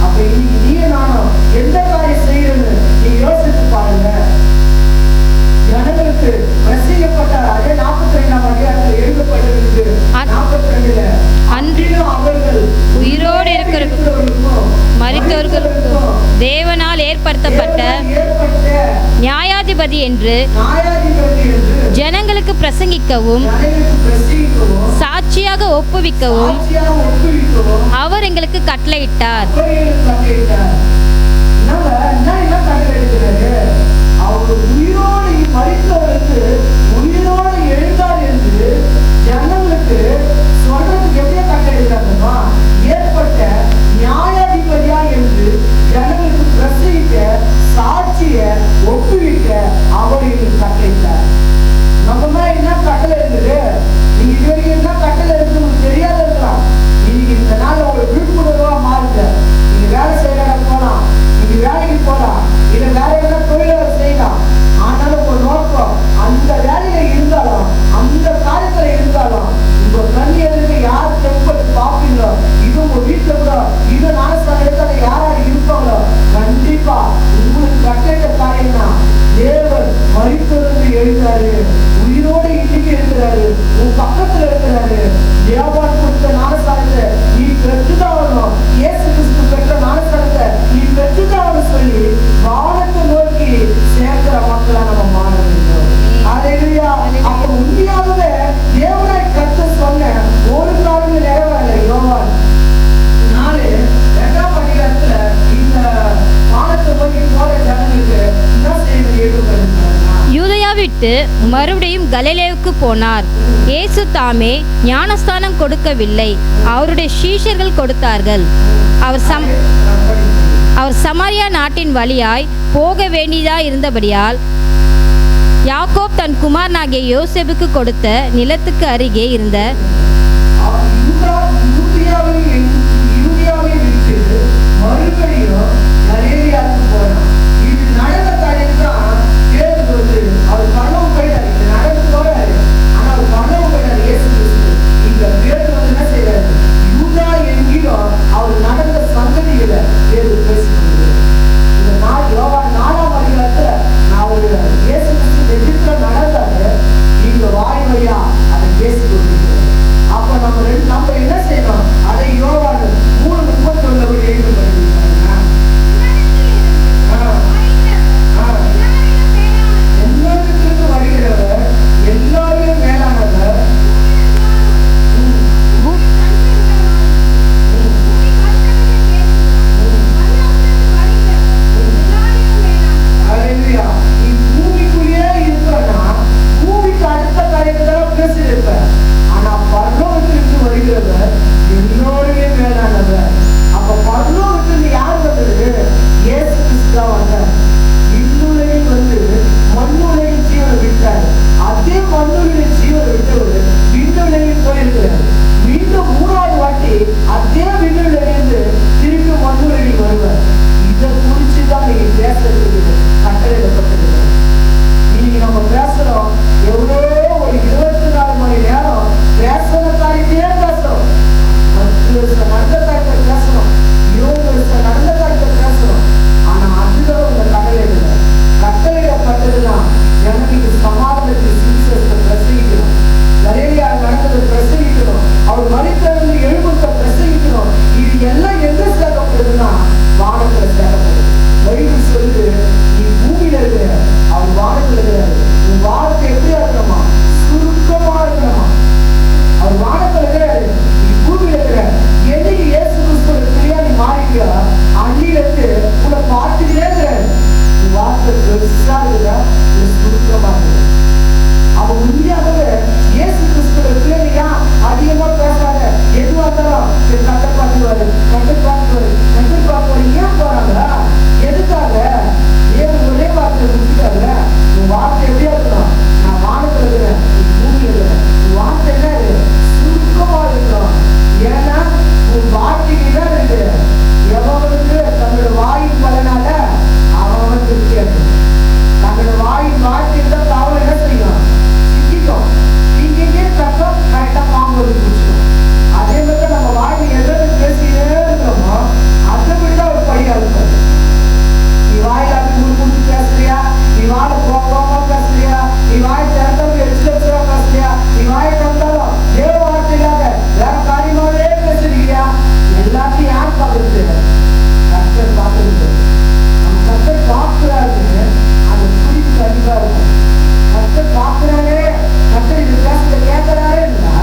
அப்ப இன்னைக்கு நீயே நானும் எந்த காரியம் செய்யறன்னு நீ யோசித்து பாருங்க. ஜனங்களுக்கு பிரசங்கப்பட்ட அதே 42ஆம் அதிகாரத்தில் எழுதப்பட்டிருக்கு. 42ல அன்றிலும் அவர்கள் உயிரோடு இருக்கிறவர்களுக்கும் மரித்தவர்களுக்கும் தேவனால் ஏற்படுத்தப்பட்ட நியாயாதிபதி என்று ஜனங்களுக்கு பிரசங்கிக்கவும் சாட்சியாக ஒப்புவிக்கவும் அவர் எங்களுக்கு கட்டளையிட்டார். அவர் உயிரோடு மரித்தவருக்கு உயிரோடு எழுந்தார் என்று ஜனங்களுக்கு சொல்றதுக்கு எப்படியா கட்டளையிட்டாங்கம்மா? ஏற்பட்ட நியாயாதிபதியா என்று ஜனங்களுக்கு பிரசவிக்க சாட்சிய ஒப்புவிக்க அவர் எங்களுக்கு கட்டளையிட்டார். நம்ம மேல என்ன கட்டளை இருக்குது? நீங்க இது வரைக்கும் என்ன கட்டளை இருக்குது உங்களுக்கு தெரியாத இருக்கலாம். நீங்க இந்த நாள் ஒரு விழிப்புணர்வா மாறுங்க. நீங்க வேலை செய்யற போலாம், விட்டு மறுபடியும் கலிலேயாவுக்கு போனார். இயேசு தாமே ஞானஸ்தானம் கொடுக்கவில்லை, அவருடைய சீஷர்கள் கொடுத்தார்கள். அவர் சமாரியா நாட்டின் வழியாய் போக வேண்டியதாய் இருந்தபடியால் யாக்கோப் தன் குமாரனாகிய யோசேப்புக்கு கொடுத்த நிலத்துக்கு அருகே இருந்த மறுபடியும் கலிலேயாவுக்கு போனார். இது நடந்த காரியம் தான் பேதுரு வந்து அவர் பரலோகம் போயிட்டார். இது நடந்து போறாரு, ஆனா அவர் பரலோகம் போயிட்டார். இயேசு கிறிஸ்து இங்க பேதுரு வந்து என்ன செய்யறாரு, யூதா என்கிறோம் அவர் நடந்த சங்கதிகளை பேதுரு பேசிக்கொண்டு இந்த நாள் யோவான் 4ஆம் அதிகாரத்துல நான் ஒரு இயேசு கிறிஸ்து எதிர்த்து நடந்தாரு, இங்க வாய் வழியா அதை பேசிக்கொண்டிருக்கிறோம். அப்ப நம்ம என்ன செய்யணும், அதை யோவான் 3:31 எழுதி பண்ணிருக்காங்க. எல்லாருக்கும் வருகிறவர் எல்லாரும் மேலானவர். அல்லேலூயா. நீ பூமிக்குள்ளேயே இருப்பனா பூமிக்கு அடுத்த காரியத்தை பேசியிருப்ப, ஆனா பரலோகத்திற்கு வருகிறவர் எல்லோருமே மேலானவர். அப்ப பரலோகத்திற்கு யார் வந்தது? இயேசு கிறிஸ்து தான் வந்தார். இன்னுலகில் வந்து மண்ணுலகில் ஜீவனை விட்டார். அதே மண்ணுலகில் ஜீவனை விட்டவர் விண்ணுலகில் போயிருக்கிறார். மீண்டும் 3ஆவது வாட்டி அதே விண்ணுலகிலிருந்து திருப்பி மண்ணுலகில் வருவார். இதை குறிச்சுதான் நீங்க பேசுறது கட்டளையிடப்பட்டிருக்கிறது. இன்னைக்கு நம்ம பேசுறோம், எவ்வளோ ஒரு 24 மணி நேரம் பேசுற காரியத்தையே பேசுறோம். 10 வருஷம் நடந்த காரியத்தை பேசுறோம், 20 வருஷம் நடந்த காரியத்தை பேசுறோம். ஆனா அதுதான் உங்க கட்டளையிடப்பட்டதுதான் ஜனங்களுக்கு சமாதானத்தை சுவிசேஷத்தை பிரசங்கிக்கணும், கலிலேயாவில் நடந்ததை பிரசங்கிக்கணும், அவர் மரித்தெழுந்து எழுப்பத்தை பிரசங்கிக்கணும். இது எல்லாம் எங்க சேர்க்கப்படுதுன்னா வானத்துல சேர்க்கப்படுது. பைபிள் சொல்லுது, நீ பூமியில இருக்கிற, அவர் வானத்துல இருக்கிறாரு. உன் வானத்தை எப்படியா இருக்கணுமா? சுருக்கமா இருக்கணுமா? அவர் வானத்துல இருக்கிறாரு, நீ பூமியில இருக்கிற. என்னைக்கு இயேசு கிறிஸ்துவோட பிள்ளையா நீ மாறிக்கியா, அன்னிலிருந்து உன்னை பார்த்துக்கிட்டே இருக்கிறாரு. உன் வார்த்தை பெருசா இருக்குதா, சுருக்கமா இருக்குது. அவன் உண்மையாகவே இயேசு கிறிஸ்துவோட பிள்ளையா அதிகமா பேசாத, எதுவா இருந்தாலும் கட்ட பார்த்துவாரு. ஏன் போறாங்க? எதுக்காக? ஏன் ஒரே வார்த்தை முடிச்சுட்டாங்க. உன் வார்த்தை எப்படியா இருக்கணும்? நான் வானத்துல இருக்கிறேன், பூமியில இருக்கிறேன். உன் வார்த்தை என்ன இருக்கு? சுருக்கமா இருக்கணும். ஏன்னா உன் வார்த்தைக்கு தான் இருக்கு. எவனுக்கு தன்னோட வாயின் பலனால அவன் திருப்தியா இருக்கு. தன்னோட வாயின் வார்த்தை தான் தவறு என்ன செய்யும்? சிக்கிக்கும். இங்கே கட்டம் கரெக்டா பாம்பு பிடிச்சிடும். அதே மாதிரி நம்ம வாயில் எதை பேசிட்டே இருக்கிறோமோ அதை விட ஒரு படியா இருக்காது. நீ வாயில முழுமுழுத்து பேசுறியா? நீ வாழ போகாம பேசுறியா? நீ வாய் திறந்தாலும் எரிச்சலா பேசுறியா? நீ வாய் திறந்தாலும் தேவ வார்த்தை இல்லாத வேற காரியமாவே பேசுறியா? எல்லாத்தையும் யார் பார்க்கறது? கர்த்தர் பார்க்கறது. நம்ம கர்த்தர் பார்க்கிறாரு, அந்த குறிப்பு கண்டிப்பா இருக்கும். கர்த்தர் பார்க்கிறாரே, கர்த்தர் இது பேசுறத கேட்கிறாரே இருந்தா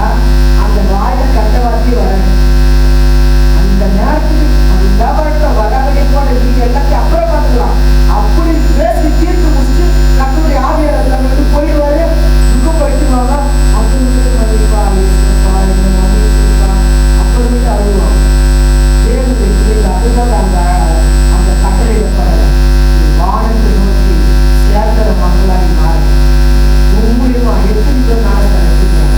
அந்த வாயில கட்ட வார்த்தை வராது. அந்த நேரத்துக்கு அந்த வரட்ட வடகடி போல நீங்க எல்லாத்தையும் அப்புறம் பார்த்துக்கலாம். அப்படி பேசி தீர்த்து முடிச்சு கர்த்தருடைய ஆவியாளர் வந்து போயிடுவாரு. இங்க போயிட்டு வாங்க, அப்புறமேட்டு மதிப்பா அப்புறமேட்டு அழுவாங்க. தேவனுடைய பிள்ளைகள் அதுதான் அந்த கட்டளையிடப்படல. வானத்தை நோக்கி சேர்க்கிற மக்களாகி மாறி மூலியமா எப்படி பேர் நாடகம் நடத்துகிறாங்க.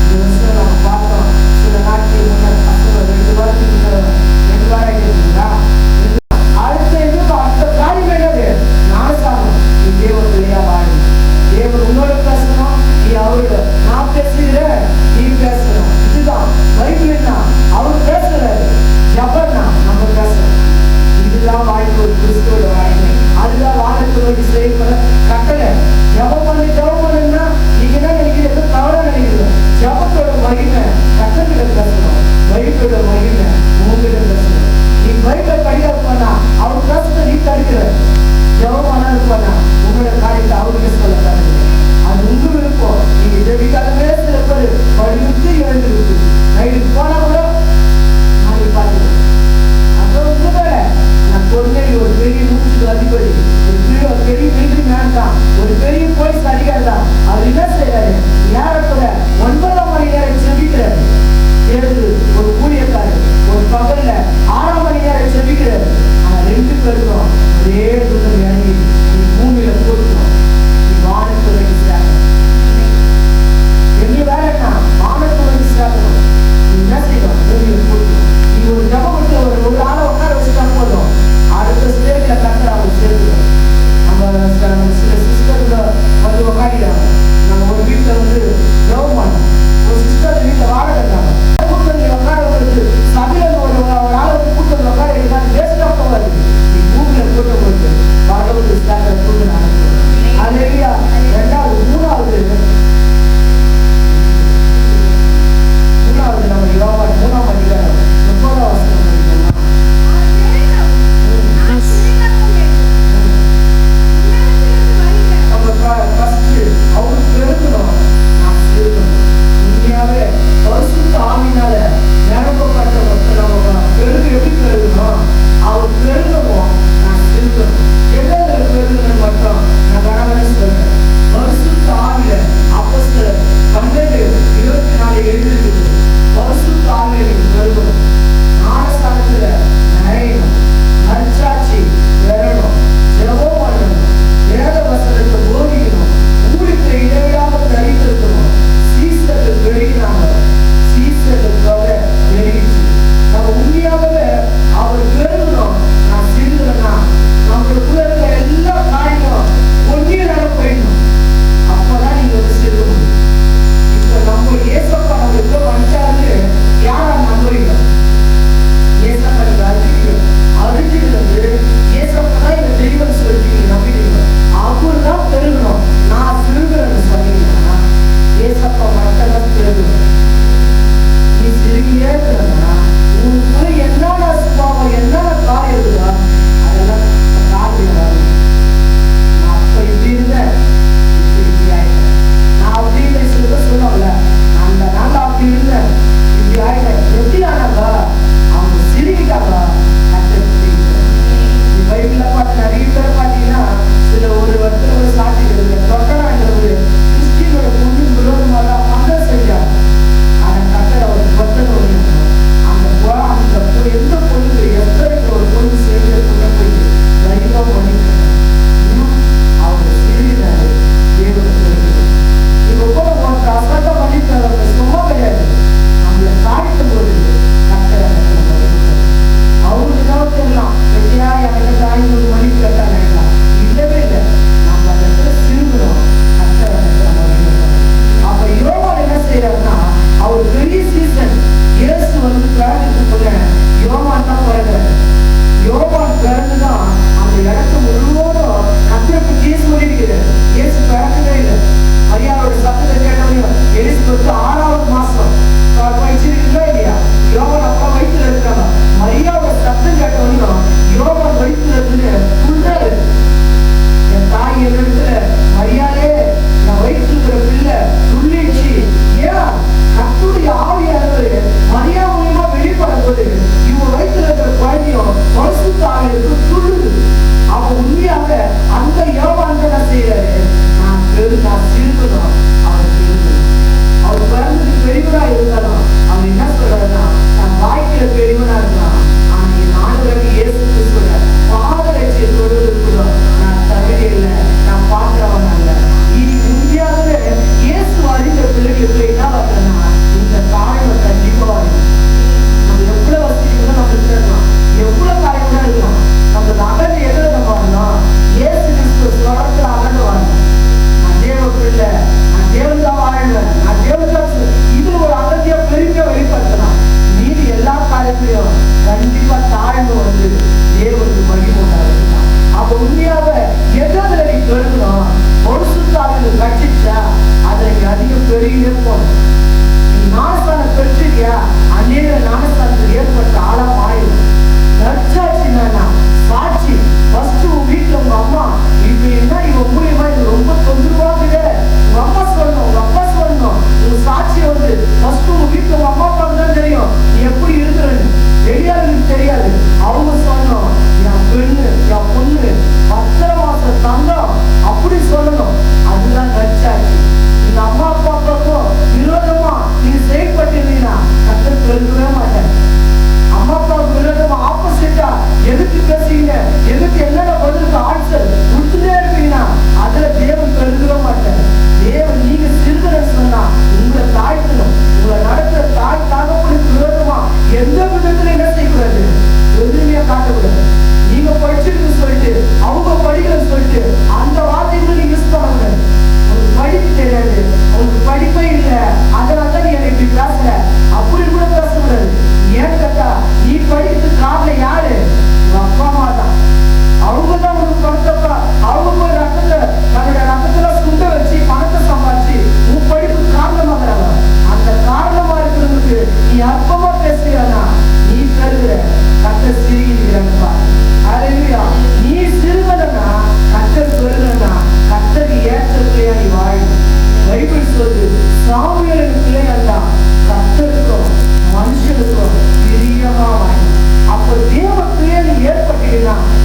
இந்த வருஷம் நம்ம பார்த்தோம், சில நாட்கள் முன்னாடி 2 வாரத்துக்கு முன்னாடி 2 வாரம் ஆகிடுங்களா. அடுத்த காரியம் என்னது? ஞானசானம். நீ தேவ பிள்ளையா வாழ, தேவன் உன்னோட பேசணும், நீ அவரோட. நான் பேசுகிறேன், நீ பேசணும். இதுதான் பைபிள்னா அவர் பேசுறாரு, ஜபர்னா நம்ம பேசுறோம். இதுதான் வாழ்க்கை, ஒரு கிறிஸ்துவோட வாழ்க்கை. அதுதான் வானத்தை நோக்கி செய்யப்பட கட்டளை. ஜபம் பண்ணுன்னா நீங்க என்ன நினைக்கிறீங்க? தவறா நினைக்கிறீங்க. ஜபத்தோட மகிமை கட்டளையிட பேசணும், பைபிளோட மகிமை உங்ககிட்ட பேசணும். நீ பைபிளை படிக்காது பண்ணா அவர் பேசுறத நீ தடுக்கிற. ஜபம் பண்ணாது பண்ணா உங்களோட காரியத்தை அவருக்கு சொல்ல தடுக்கிற. அது உங்க விருப்பம். நீங்க ஜெபிக்காதவே சில பேர் படித்து எழுந்திருக்கு. நைட்டுக்கு போனா கூட நாளைக்கு பார்த்துக்கணும். அப்புறம் உங்க வேலை. நான் பொறுமையை ஒரு பெரிய மூச்சுக்கு அதிபதி, ஒரு பெரிய மிலிட்டரி மேன் தான், ஒரு பெரிய போலீஸ் அதிகாரி.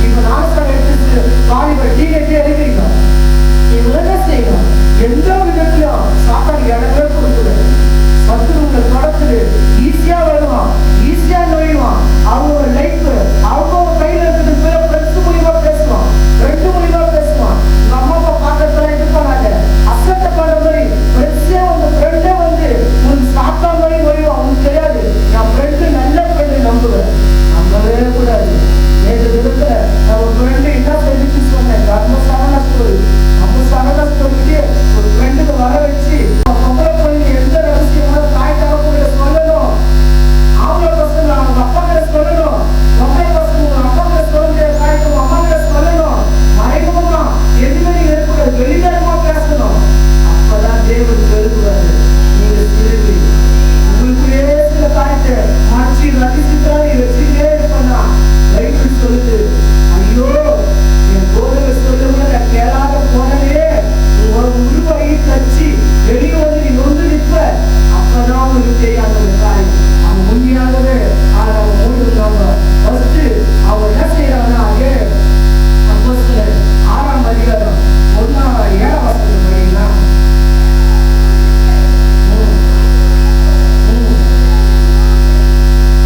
இப்ப நாசம் எடுத்து வாலிபர் டீனேஜே இருக்கிறீங்க. இவங்க என்ன செய்யணும்? எந்த விதத்திலும் சாப்பாடு இடமே கொடுக்குறது சத்துருங்களை தொடர்ந்து ஈஸியா வருவான், ஈஸியா நுழைவான். அவங்க லைஃப் அவங்க கையில இருக்கிறது ஃப்ரெண்ட்ஸ் மூலியமா பேசுவான், ரெண்டு மூலியமா பேசுவான். உங்க அம்மா அப்பா பார்க்கறதுலாம் இது பண்ணாங்க, அசட்ட பண்ண மாதிரி ஃப்ரெண்ட்ஸே உங்க ஃப்ரெண்டே வந்து உனக்கு சாப்பிட்டா மாதிரி நுழைவான். உனக்கு தெரியாது என் ஃப்ரெண்டு நல்ல ஃப்ரெண்டு நம்புவேன், நம்பவே கூடாது. நேற்று தினத்துல நம்ம ஃப்ரெண்டு என்ன செஞ்சுட்டு சொன்னேன், நம்ம சரணா ஸ்டோரி. நம்ம சரணா ஸ்டோரிக்கு ஒரு ஃப்ரெண்டுக்கு வர வச்சு பொம்பளை பொண்ணு எந்த ரகசியமான தாய் தகப்பட சொல்லணும், ஆம்பளை பசங்க அவங்க அப்பா கிட்ட சொல்லணும், பொம்பளை பசங்க உங்க அப்பா கிட்ட சொல்ல தாய்க்கு அம்மா கிட்ட சொல்லணும். மறைமுகமா எதுவுமே நீங்க இருக்கக்கூடாது, வெளிநடமா பேசணும். அப்பதான் தேவன் பெருகுவாரு. நீங்க சிறுவி உங்களுக்குள்ளே சில காரியத்தை மாற்றி ரசிச்சுதான் நீ வச்சுட்டே இருப்பா. பைபிள் சொல்லுது, ஐயோ என் போதனை சொல்லுங்க நான் கேளாத போனவே உருவாகி தச்சு வெளியே வந்து நீ நொந்து நிற்ப. அப்பதான் உங்களுக்கு தெரியாத ஒரு காரியம். அவங்க உண்மையாகவே அவங்க மூணு இருந்தாங்க. ஃபர்ஸ்ட் அவங்க என்ன செய்யறாங்கன்னா, அதே அப்போஸ்தலர் 6ஆம் அதிகாரம் 1-7 வசனம் படிங்களா?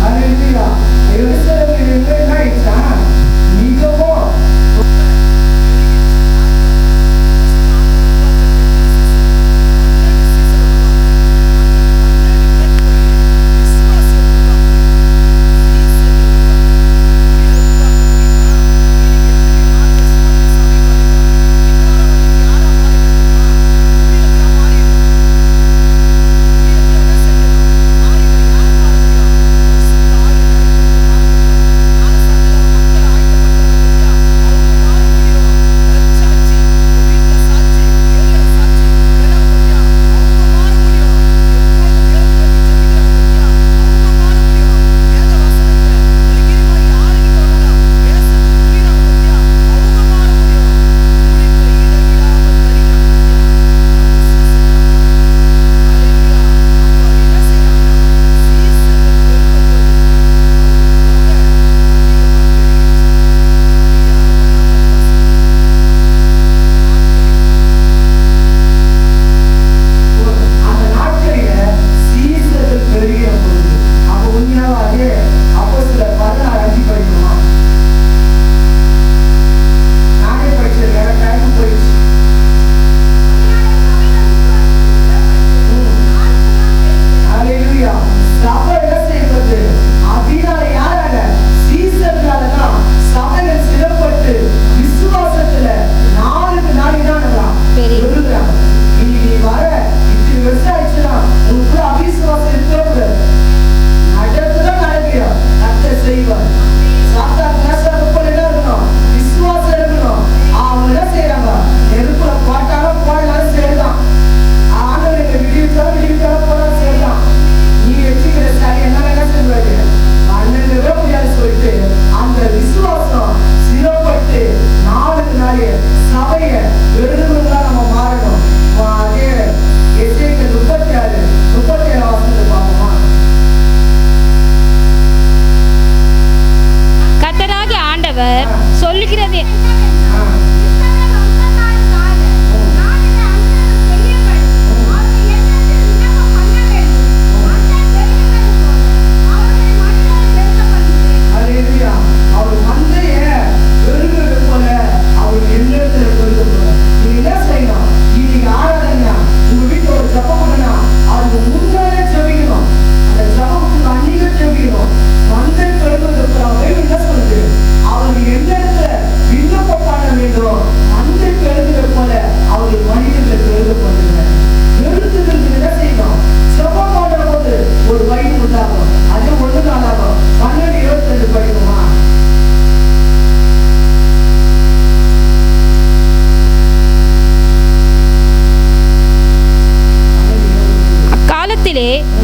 ஹalleluya. எருசலேமில் என்ன ஆயிடுச்சா? மிகவும்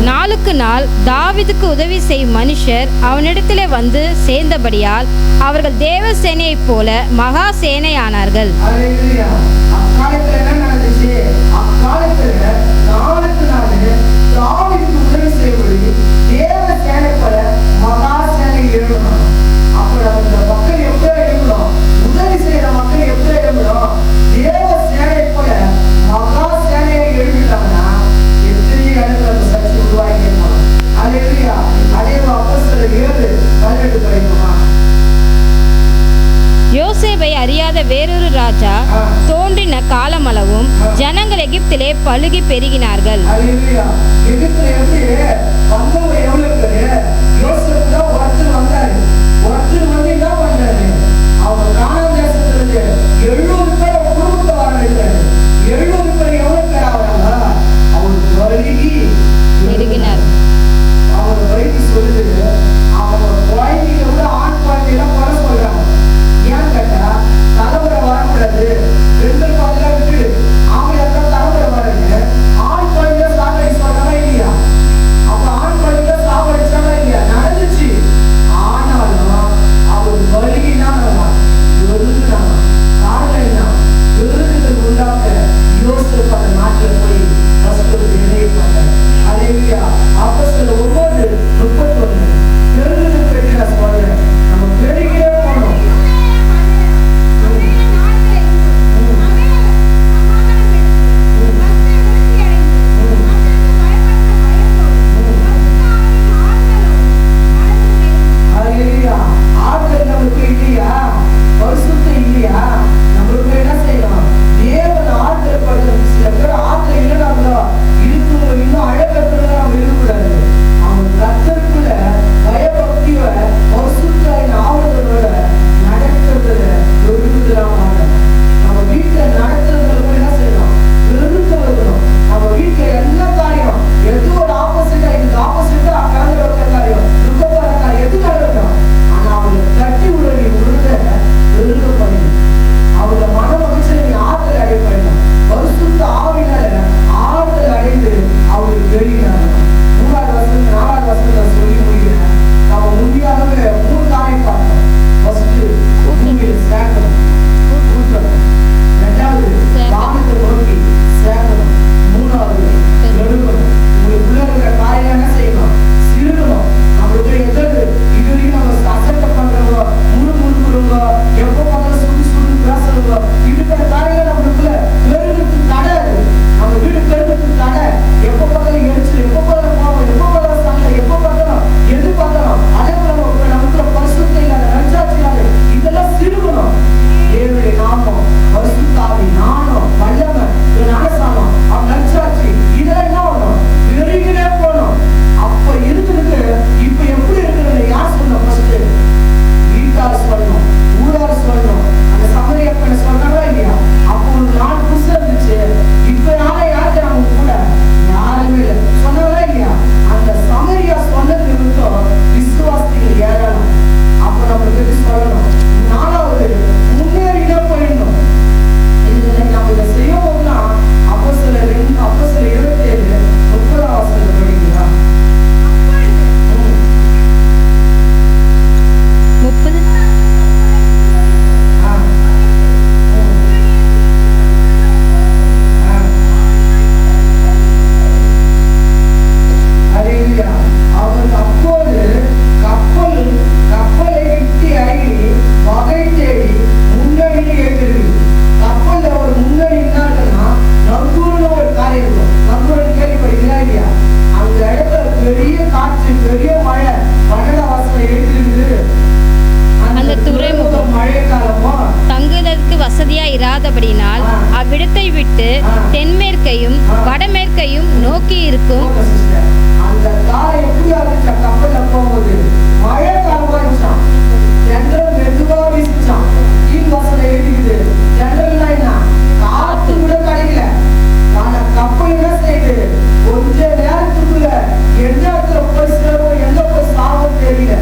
நாளுக்கு நாள் தாவீதுக்கு உதவி செய்யும் மனுஷர் அவனிடத்திலே வந்து சேர்ந்தபடியால் அவர்கள் தேவ சேனையைப் போல மகா சேனையானார்கள். அக்காலத்துல என்ன நடந்துச்சு? அக்காலத்துல நாளுக்கு நாள் தாவீதுக்கு உதவி செய்யும்படி தேவ சேனை போல மகா சேனை எழுதணும். அப்ப அந்த மக்கள் எப்படி எழுதணும்? யோசேப்பை அறியாத வேறொரு ராஜா தோன்றின காலமளவும் ஜனங்கள் எகிப்திலே பலுகி பெருகினார்கள். அல்லேலூயா. எகிப்துல எப்படி வந்தவங்க எவ்வளவு பேரு? யோசேப்பு தான் ஒருத்தர் வந்தாரு. ஒருத்தர் வந்து என்ன பண்ணாரு? அவங்க கானான் தேசத்துல இருந்து 700 பேர் குடும்பத்தை வர வைத்தாரு. 700 பேர் எவ்வளவு பேர் ஆகிறாங்க? அவர் பலுகி பெருகினார். அவங்க வயிற்று சொல்லுது, அவங்க குழந்தைகளை விட ஆண் குழந்தையெல்லாம் குறை சொல்றாங்க. ஏன்னு கேட்டா தலைமுறை வரக்கூடாது, பெண்கள் பாதையெல்லாம் விட்டுடு, அவங்க எல்லாம் தலைமுறை வராது. ஆண் குழந்தைய சாகடி சொல்றாங்க இல்லையா? அப்ப ஆண் குழந்தைய சாகடிச்சாங்க இல்லையா? நடந்துச்சு. ஆனாலும் அவர் வலியினாங்க எழுதுனாங்க. காரணம் என்ன? எழுதுதல் உண்டாக்க யோசிப்பு அந்த நாட்டில் போய் ஃபர்ஸ்ட் ஒரு நிலையை பண்ணார். அல்லேலூயா. அப்போஸ்தலர் 9:31 எழுதுதல் பற்றி நான் சொல்றேன். நம்ம பெருகியே போனோம். அல்லேலூயா. ஆட்கள் நமக்கு இல்லையா? பரிசுத்தம் இல்லையா? நம்மளுக்கு என்ன செய்யலாம்? தேவன் ஆட்கள் படுத்தணும். சில பேர் ஆட்கள் இல்லைனாங்களோ இருக்கவங்க இன்னும் அழகத்துல நம்ம இருக்கக்கூடாது. அவங்க கர்த்தருக்குள்ள பயபக்தியோட பரிசுத்தாயின் ஆவலோட நடக்கிறதுல விரும்புகிறாங்க. நம்ம வீட்டுல நடத்துறதுல என்ன செய்யணும்? விரும்ப வைக்கணும். நம்ம வீட்டுல எல்லா காரியம் எது ஒரு ஆப்போசிட்டா இதுக்கு ஆப்போசிட்டா கலந்து வைக்கிற காரியம் துக்கப்படுற காரியம் எது நடக்கணும்? ஆனா அவங்க தட்டி விட நீ உருட விரும்ப பண்ணி அவங்க மன மகிழ்ச்சியை நீ ஆறுதல் அடைய பண்ணணும். பரிசுத்த ஆவினால ஆறுதல் அடைந்து அவங்களுக்கு பெருகினாங்க. 3வது வசனம் 4வது வசனத்தை சொல்லி முடிக்கிறேன். நம்ம உண்மையாகவே 3 காரியம் பார்த்தோம். ஃபர்ஸ்ட் பூமியில சேர்க்கணும், கூட்டணும். 2வது வானத்தை நோக்கி சேர்க்கணும். 3வது எடுக்கணும். உங்களுக்குள்ள இருக்கிற காரியம் என்ன செய்யணும்? சிறுகணும். நம்மளுக்கு எதாவது இது வரைக்கும் நம்ம அசட்டை பண்றவங்க, முறுமுறுக்குறவங்க, எப்போ பார்த்தாலும் சுடு சுடு பேசுறவங்க, இப்படிப்பட்ட காரியங்கள் நம்மளுக்குள்ள பெருகிறதுக்கு தடை. நம்ம வீடு பெருகிறதுக்கு தடை. எப்போ பார்த்தாலும் எரிச்சல், எப்போ பார்த்தாலும் கோபம், எப்போ பார்த்தாலும் சண்டை, எப்போ பார்த்தாலும் எது பார்த்தாலும் அதே போல நமக்குள்ள பரிசுத்தம் இல்லாத நற்சாட்சி இல்லாத இதெல்லாம் சிறுகணும். தேவனுடைய நாமம், பரிசுத்த ஆவி, ஞானம், வல்லமை, ஞானசானம், நற்சாட்சி இதெல்லாம் என்ன பண்ணணும்? பெருகினே போகணும். அப்ப இருக்கிறது இப்ப எப்படி இருக்கிறது? யார் சொல்லணும்? ஃபர்ஸ்ட் வீட்டார் சொல்லணும், ஊரார் சொல்லணும், அந்த சமரிய பெண்ணை சொல்றாங்களா இல்லையா? அப்போ ஒரு 4 புதுசா இருந்துச்சு. இப்ப யாருக்கு நம்ம கூட யாருமே இல்லை சொன்னாங்களா இல்லையா? அந்த சமரியா சொன்னது நிமித்தம் விசுவாசிகள் ஏறலாம். அப்ப நம்மளுக்கு எப்படி சொல்லணும்? 4வது முன்னேறினே போயிடணும். இதுல நம்ம இதை செய்யும் போதுதான் அப்போஸ்தலர் 27:30 படிக்கிறா. 30 அவர் அப்போது கப்பலை விட்டு இறங்கி வகை தேடி முன்னணியில் ஏற்கிறது. கப்பல்ல ஒரு முன்னணி என்னன்னா நங்கூர்னு ஒரு காரியம் இருக்கும். நங்கூர்னு கேள்விப்படுகிறா இல்லையா? அந்த இடத்துல பெரிய காற்று, பெரிய மழை, 12 வாசனை எழுதிருக்கு. அந்த துறைமுகம் மழை காலமோ தங்குவதற்கு வசதியா இராதபடினால் அவ்விடத்தை விட்டு தென்மேற்கையும் வடமேற்கையும் நோக்கி இருக்கும். அந்த காலம் எப்படி ஆகுச்சா? கப்பல்ல போகும்போது மழை காலமா இருந்துச்சான். ஜெனரல் மெதுவா வீசிச்சான். கீழ் வாசனை எழுதிக்குது. ஜெனரல்னா என்ன? காத்து கூட கிடைக்கல. ஆனா கப்பல் என்ன செய்யுது? கொஞ்ச நேரத்துக்குள்ள எந்த இடத்துல போய் சேரும், எங்க போய் சாவும் தெரியல.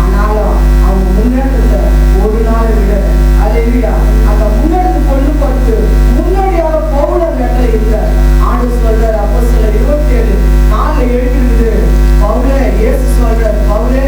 ஆனாலும் அவங்க முன்னேற்றத்தை ஒரு நாள் விட அல்லேலூயா அந்த முன்னெடுத்து கொண்டு போறது முன்னாடியாக பவுல் அந்த இடத்துல இல்ல. ஆண்டு சொல்றாரு அப்போஸ்தலர் 27:4 எழுதிருக்குது. பவுலே இயேசு சொல்றாரு, பவுலே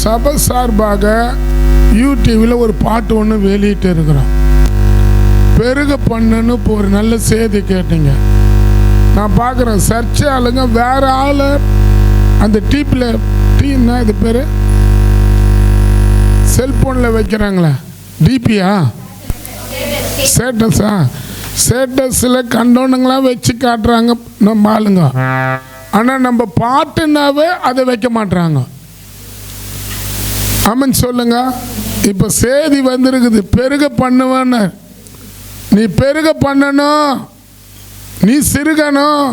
சபை சார்பாக யூடியூவில் ஒரு பாட்டு ஒன்று வெளியிட்டு இருக்கிறோம். பெருக பண்ணுன்னு இப்போ ஒரு நல்ல செய்தி கேட்டீங்க. நான் பார்க்குறேன் சர்ச்சை ஆளுங்க வேற ஆள் அந்த டீன்னா இது பேர் செல்ஃபோனில் வைக்கிறாங்களே டிபியா ஸ்டேட்டஸில் கண்டோனுங்களாம் வச்சு காட்டுறாங்க நம்ம ஆளுங்க. ஆனால் நம்ம பாட்டுனாவே அதை வைக்க மாட்டுறாங்க. ஆமாம் சொல்லுங்க. இப்போ செய்தி வந்திருக்குது, பெருக பண்ணுவேன்னு. நீ பெருக பண்ணணும், நீ சிறுகணும்,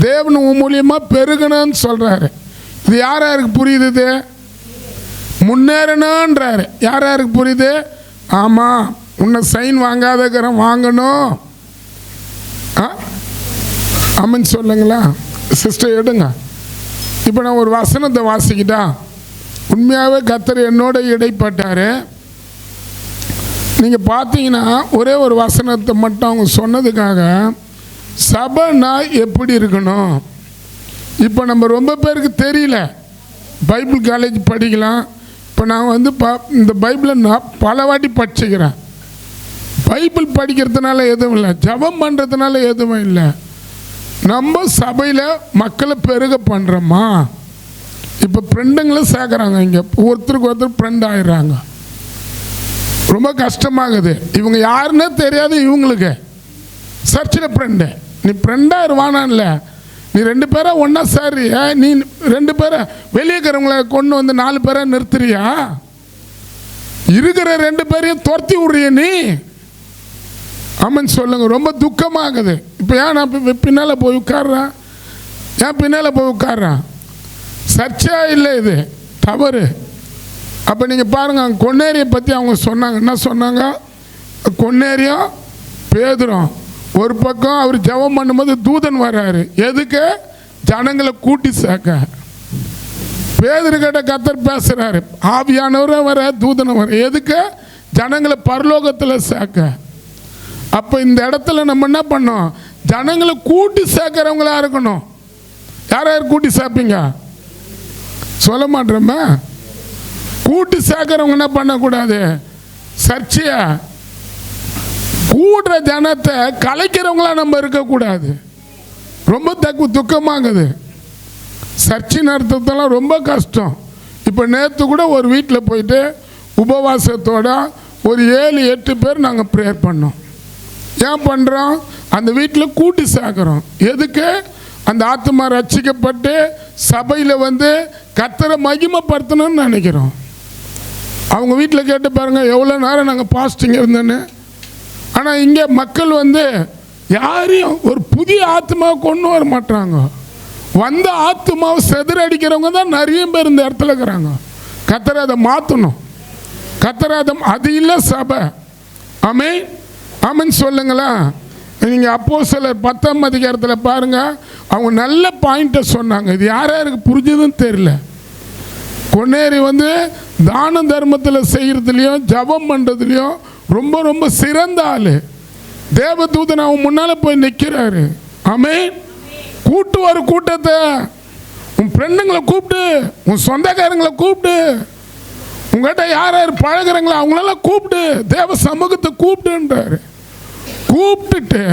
தேவன் உன் மூலியமாக பெருகணும்னு சொல்கிறாரு. இது யாருக்கு புரியுது? இது முன்னேறணுன்றாரு. யாருக்கு புரியுது? ஆமாம், உன்னை சைன் வாங்காதக்கிறேன் வாங்கணும். ஆமான்னு சொல்லுங்களா சிஸ்டர்? எடுங்க. இப்போ நான் ஒரு வசனத்தை வாசிக்கிட்டா, உண்மையாகவே கர்த்தர் என்னோட இடைப்பட்டார். நீங்கள் பார்த்தீங்கன்னா ஒரே ஒரு வசனத்தை மட்டும் அவங்க சொன்னதுக்காக சபைனா எப்படி இருக்கணும். இப்போ நம்ம ரொம்ப பேருக்கு தெரியல. பைபிள் காலேஜ் படிக்கலாம். இப்போ நான் வந்து இந்த பைபிளை நான் பல வாட்டி படிச்சுக்கிறேன். பைபிள் படிக்கிறதுனால எதுவும் இல்லை, ஜபம் பண்ணுறதுனால எதுவும் இல்லை. நம்ம சபையில் மக்களை பெருக பண்ணுறோமா? இப்போ ஃப்ரெண்டுங்களும் சேர்க்குறாங்க. இங்கே ஒருத்தருக்கு ஒருத்தர் ஃப்ரெண்ட் ஆகிடுறாங்க. ரொம்ப கஷ்டமாகுது. இவங்க யாருன்னே தெரியாது இவங்களுக்கு. சர்ச்சில் ஃப்ரெண்டு, நீ ஃப்ரெண்டாக இருவானான்ல, நீ 2 பேரை ஒன்றா சேரியா? நீ 2 பேரை வெளியே இருக்கிறவங்கள கொண்டு வந்து 4 பேரை நிறுத்துறியா? இருக்கிற 2 பேரையும் துரத்தி விட்றிய நீ? ஆமான்னு சொல்லுங்க. ரொம்ப துக்கமாகுது. இப்போ ஏன் நான் பின்னால் போய் உட்கார்றேன்? ஏன் பின்னால் போய் உட்கார்றேன்? சர்ச்சா இல்லை, இது தவறு. அப்போ நீங்கள் பாருங்கள், கொன்னேரியை பற்றி அவங்க சொன்னாங்க. என்ன சொன்னாங்க? கொன்னேரியும் பேதுரும் ஒரு பக்கம் அவர் ஜெபம் பண்ணும்போது தூதன் வர்றாரு. எதுக்கு? ஜனங்களை கூட்டி சேர்க்க. பேதுருக்கிட்ட கர்த்தர் பேசுகிறாரு. ஆவியானவரும் வர, தூதனும் வர. எதுக்கு? ஜனங்களை பரலோகத்தில் சேர்க்க. அப்போ இந்த இடத்துல நம்ம என்ன பண்ணோம்? ஜனங்களை கூட்டி சேர்க்கிறவங்களா இருக்கணும். யார் கூட்டி சேர்ப்பீங்க? சொல்ல மாட்டோமா? கூட்டி சேர்க்கிறவங்க என்ன பண்ணக்கூடாது? சர்ச்சைய கூடுற ஜனத்தை கலைக்கிறவங்களா நம்ம இருக்கக்கூடாது. ரொம்ப துக்கமாகுது. சர்ச்சை நடத்துறதெல்லாம் ரொம்ப கஷ்டம். இப்போ நேற்று கூட ஒரு வீட்டில் போயிட்டு உபவாசத்தோட ஒரு 7-8 பேர் நாங்கள் ப்ரேயர் பண்ணோம். ஏன் பண்ணுறோம்? அந்த வீட்டில் கூட்டி சேர்க்குறோம். எதுக்கு? அந்த ஆத்மா ரட்சிக்கப்பட்டு சபையில் வந்து கர்த்தரை மகிமைப்படுத்தணும்னு நினைக்கிறோம். அவங்க வீட்டில் கேட்டு பாருங்கள், எவ்வளோ நேரம் நாங்கள் பாஸ்டிங் இருந்தேன்னு. ஆனால் இங்கே மக்கள் வந்து யாரையும் ஒரு புதிய ஆத்மாவை கொண்டு வர மாட்டாங்க. வந்த ஆத்மாவை செதறடிக்கிறவங்க தான் நிறைய பேர் இந்த இடத்துல இருக்கிறாங்க. கர்த்தரை அதை மாற்றணும். கர்த்தரை அது இல்லை சபை. ஆமென் ஆமென் சொல்லுங்களா. நீங்கள் அப்போஸ்தலர் 10ஆம் அதிகாரத்தில் பாருங்கள், அவங்க நல்ல பாயிண்ட்டை சொன்னாங்க. இது யாருக்கு புரிஞ்சதுன்னு தெரியல. கொன்னேரி வந்து தான தர்மத்தில் செய்கிறதுலையும் ஜபம் பண்ணுறதுலையும் ரொம்ப ரொம்ப சிறந்த ஆள். தேவதூதன் அவன் முன்னால் போய் நிற்கிறாரு. ஆமென். கூட்டு ஒரு கூட்டத்தை, உன் ஃப்ரெண்டுங்களை கூப்பிட்டு, உன் சொந்தக்காரங்களை கூப்பிட்டு, உங்கள்கிட்ட யார் பழகிறங்களோ அவங்களெல்லாம் கூப்பிட்டு, தேவ சமூகத்தை கூப்பிட்டுன்றாரு. கூப்பிட்டுட்டு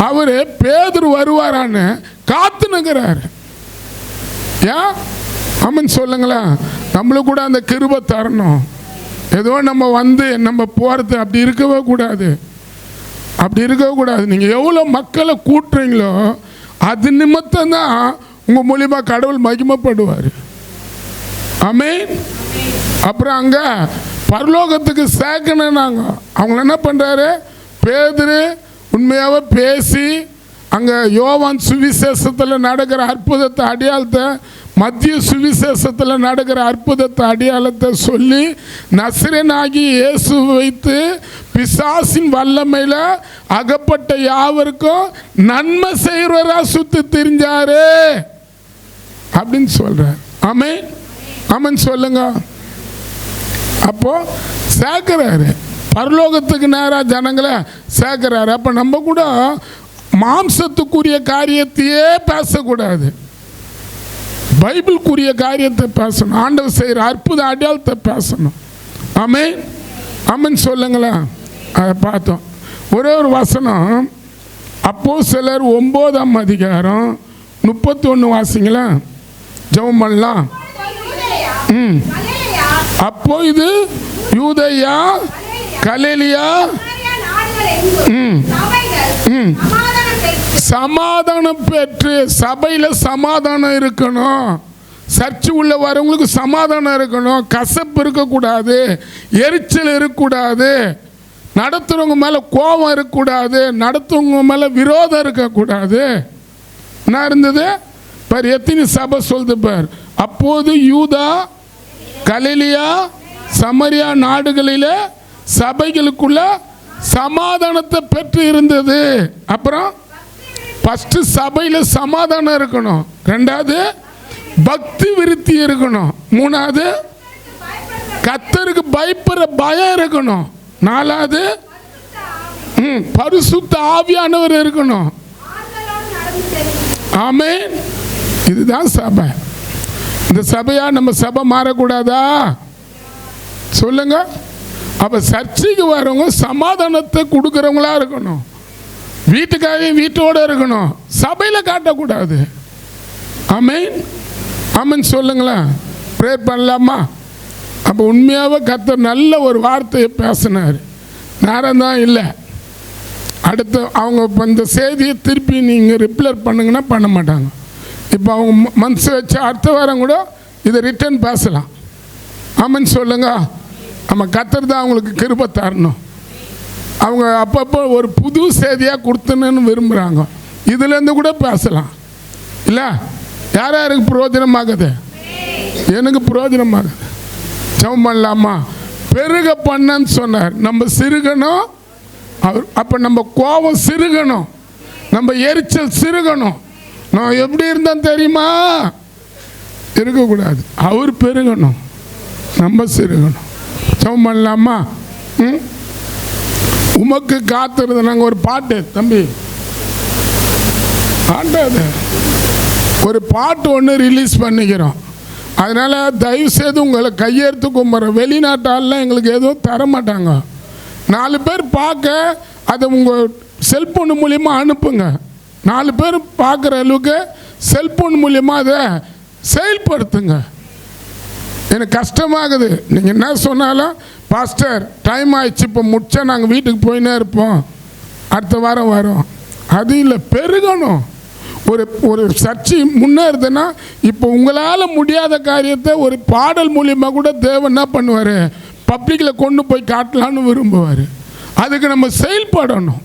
அவர் பேதுரு வருவாரான்னு காத்து நிற்கிறாரு. ஏன்? ஆமான்னு சொல்லுங்களேன். நம்மளுக்கு கூட அந்த கிருபை தரணும். ஏதோ நம்ம வந்து நம்ம போகிறது அப்படி இருக்கவே கூடாது. அப்படி இருக்கவே கூடாது. நீங்கள் எவ்வளோ மக்களை கூட்டுறீங்களோ அது நிமித்தம் தான் உங்கள் மூலியமாக கடவுள் மகிமைப்படுவார். ஆமென். அப்புறம் அங்கே பரலோகத்துக்கு சேர்க்கணும். நாங்கள் அவங்கள என்ன பண்ணுறாரு? பேதுரு உண்மையாகவே பேசி அங்கே யோவான் சுவிசேஷத்தில் நடக்கிற அற்புதத்தை அடையாளத்தை, மத்திய சுவிசேஷத்தில் நடக்கிற அற்புதத்தை அடையாளத்தை சொல்லி நசரேயனாகிய இயேசு வைத்து பிசாசின் வல்லமையில் அகப்பட்ட யாவருக்கும் நன்மை செய்கிறவரா சுற்றி திரிஞ்சாரு அப்படின்னு சொல்கிறார். ஆமென் ஆமென் சொல்லுங்க. அப்போ சேர்க்கிறாரு, பரலோகத்துக்கு நேராக ஜனங்களை சேர்க்கிறாரு. அப்போ நம்ம கூட மாம்சத்துக்குரிய காரியத்தையே பேசக்கூடாது. பைபிளுக்குரிய காரியத்தை பேசணும். ஆண்டவர் செய்கிற அற்புத அடையாளத்தை பேசணும். ஆமென் ஆமென் சொல்லுங்களேன். அதை பார்த்தோம். ஒரே ஒரு வசனம் அப்போஸ்தலர் 9ஆம் அதிகாரம் 31 வாசிங்களா, ஜெபம் பண்ணலாம். அப்போ இது யூதேயா கலிலேயா சமாதானம் பெற்று, சபையில் சமாதானம் இருக்கணும். சர்ச்சு உள்ள வரவங்களுக்கு சமாதானம் இருக்கணும். கசப்பு இருக்கக்கூடாது, எரிச்சல் இருக்கக்கூடாது, நடத்துறவங்க மேலே கோபம் இருக்கக்கூடாது, நடத்துறவங்க மேலே விரோதம் இருக்கக்கூடாது. என்ன இருந்தது பார், எத்தனை சபை சொல்லுது பார். அப்போது யூதா கலிலேயா சமரியா நாடுகளிலே சபைகளுக்குள்ள சமாதானத்தை பெற்று இருந்தது. அப்புறம் ஃபர்ஸ்ட் சபையில் சமாதானம் இருக்கணும், ரெண்டாவது பக்தி விருத்தி இருக்கணும், மூணாவது கர்த்தருக்கு பயப்படுற பயம் இருக்கணும், நாலாவது பரிசுத்த ஆவியானவர் இருக்கணும். ஆமென். இதுதான் சபை. இந்த சபையா நம்ம சபை மாறக்கூடாதா சொல்லுங்க. அப்ப சர்ச்சைக்கு வரவங்க சமாதானத்தை கொடுக்குறவங்களா இருக்கணும். வீட்டுக்காக வீட்டோட இருக்கணும், சபையில் காட்டக்கூடாது. ஆமென் ஆமென் சொல்லுங்களேன். ப்ரேயர் பண்ணலாமா? அப்போ உண்மையாகவே கர்த்தர் நல்ல ஒரு வார்த்தையை பேசினார். நேரம் தான் இல்லை. அடுத்து அவங்க இப்போ இந்த செய்தியை திருப்பி நீங்கள் ரிப்ளை பண்ணுங்கன்னா பண்ண மாட்டாங்க. இப்போ அவங்க மனசு வச்சு அடுத்த வாரம் கூட இதை ரிட்டர்ன் பேசலாம். ஆமென் சொல்லுங்க. நம்ம கர்த்தர் தான் அவங்களுக்கு கிருபை தரணும். அவங்க அப்பப்போ ஒரு புது செய்தியாக கொடுத்தணுன்னு விரும்புகிறாங்க. இதுலேருந்து கூட பேசலாம் இல்லை? யார் யாருக்கு பிரயோஜனமாகுது? எனக்கு பிரயோஜனமாகுது. ஜெபம் பண்ணலாமா? பெருக பண்ணன்னு சொன்னார். நம்ம சிறுகணும். அவர் அப்போ நம்ம கோபம் சிறுகணும், நம்ம எரிச்சல் சிறுகணும். நான் எப்படி இருந்தேன் தெரியுமா? இருக்கக்கூடாது. அவர் பெருகணும், நம்ம சிறுகணும். ஜெபம் பண்ணலாமா? உமக்கு காத்துறது. நாங்கள் ஒரு பாட்டு தம்பி பாட்டாது ஒரு பாட்டு ஒன்று ரிலீஸ் பண்ணிக்கிறோம். அதனால் தயவுசெய்து உங்களை கையெழுத்து கும்பிட்றோம். வெளிநாட்டாலாம் எங்களுக்கு எதுவும் தர மாட்டாங்க. 4 பேர் பார்க்க அதை உங்கள் செல்ஃபோன் மூலிமா அனுப்புங்க. 4 பேர் பார்க்குற அளவுக்கு செல்ஃபோன் மூலிமா அதை செயல்படுத்துங்க. எனக்கு கஷ்டமாகுது. நீங்கள் என்ன சொன்னாலும் பாஸ்டர் டைம் ஆயிடுச்சு, இப்போ முடிச்சா நாங்கள் வீட்டுக்கு போயினே இருப்போம், அடுத்த வாரம் வரோம். அது இல்லை, பெருகணும். ஒரு சர்ச்சை முன்னேறுதுன்னா இப்போ உங்களால் முடியாத காரியத்தை ஒரு பாடல் மூலியமாக கூட தேவன் என்ன பண்ணுவார், பப்ளிக்கில் கொண்டு போய் காட்டலான்னு விரும்புவார். அதுக்கு நம்ம செயல்படணும்.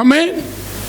ஆமென்.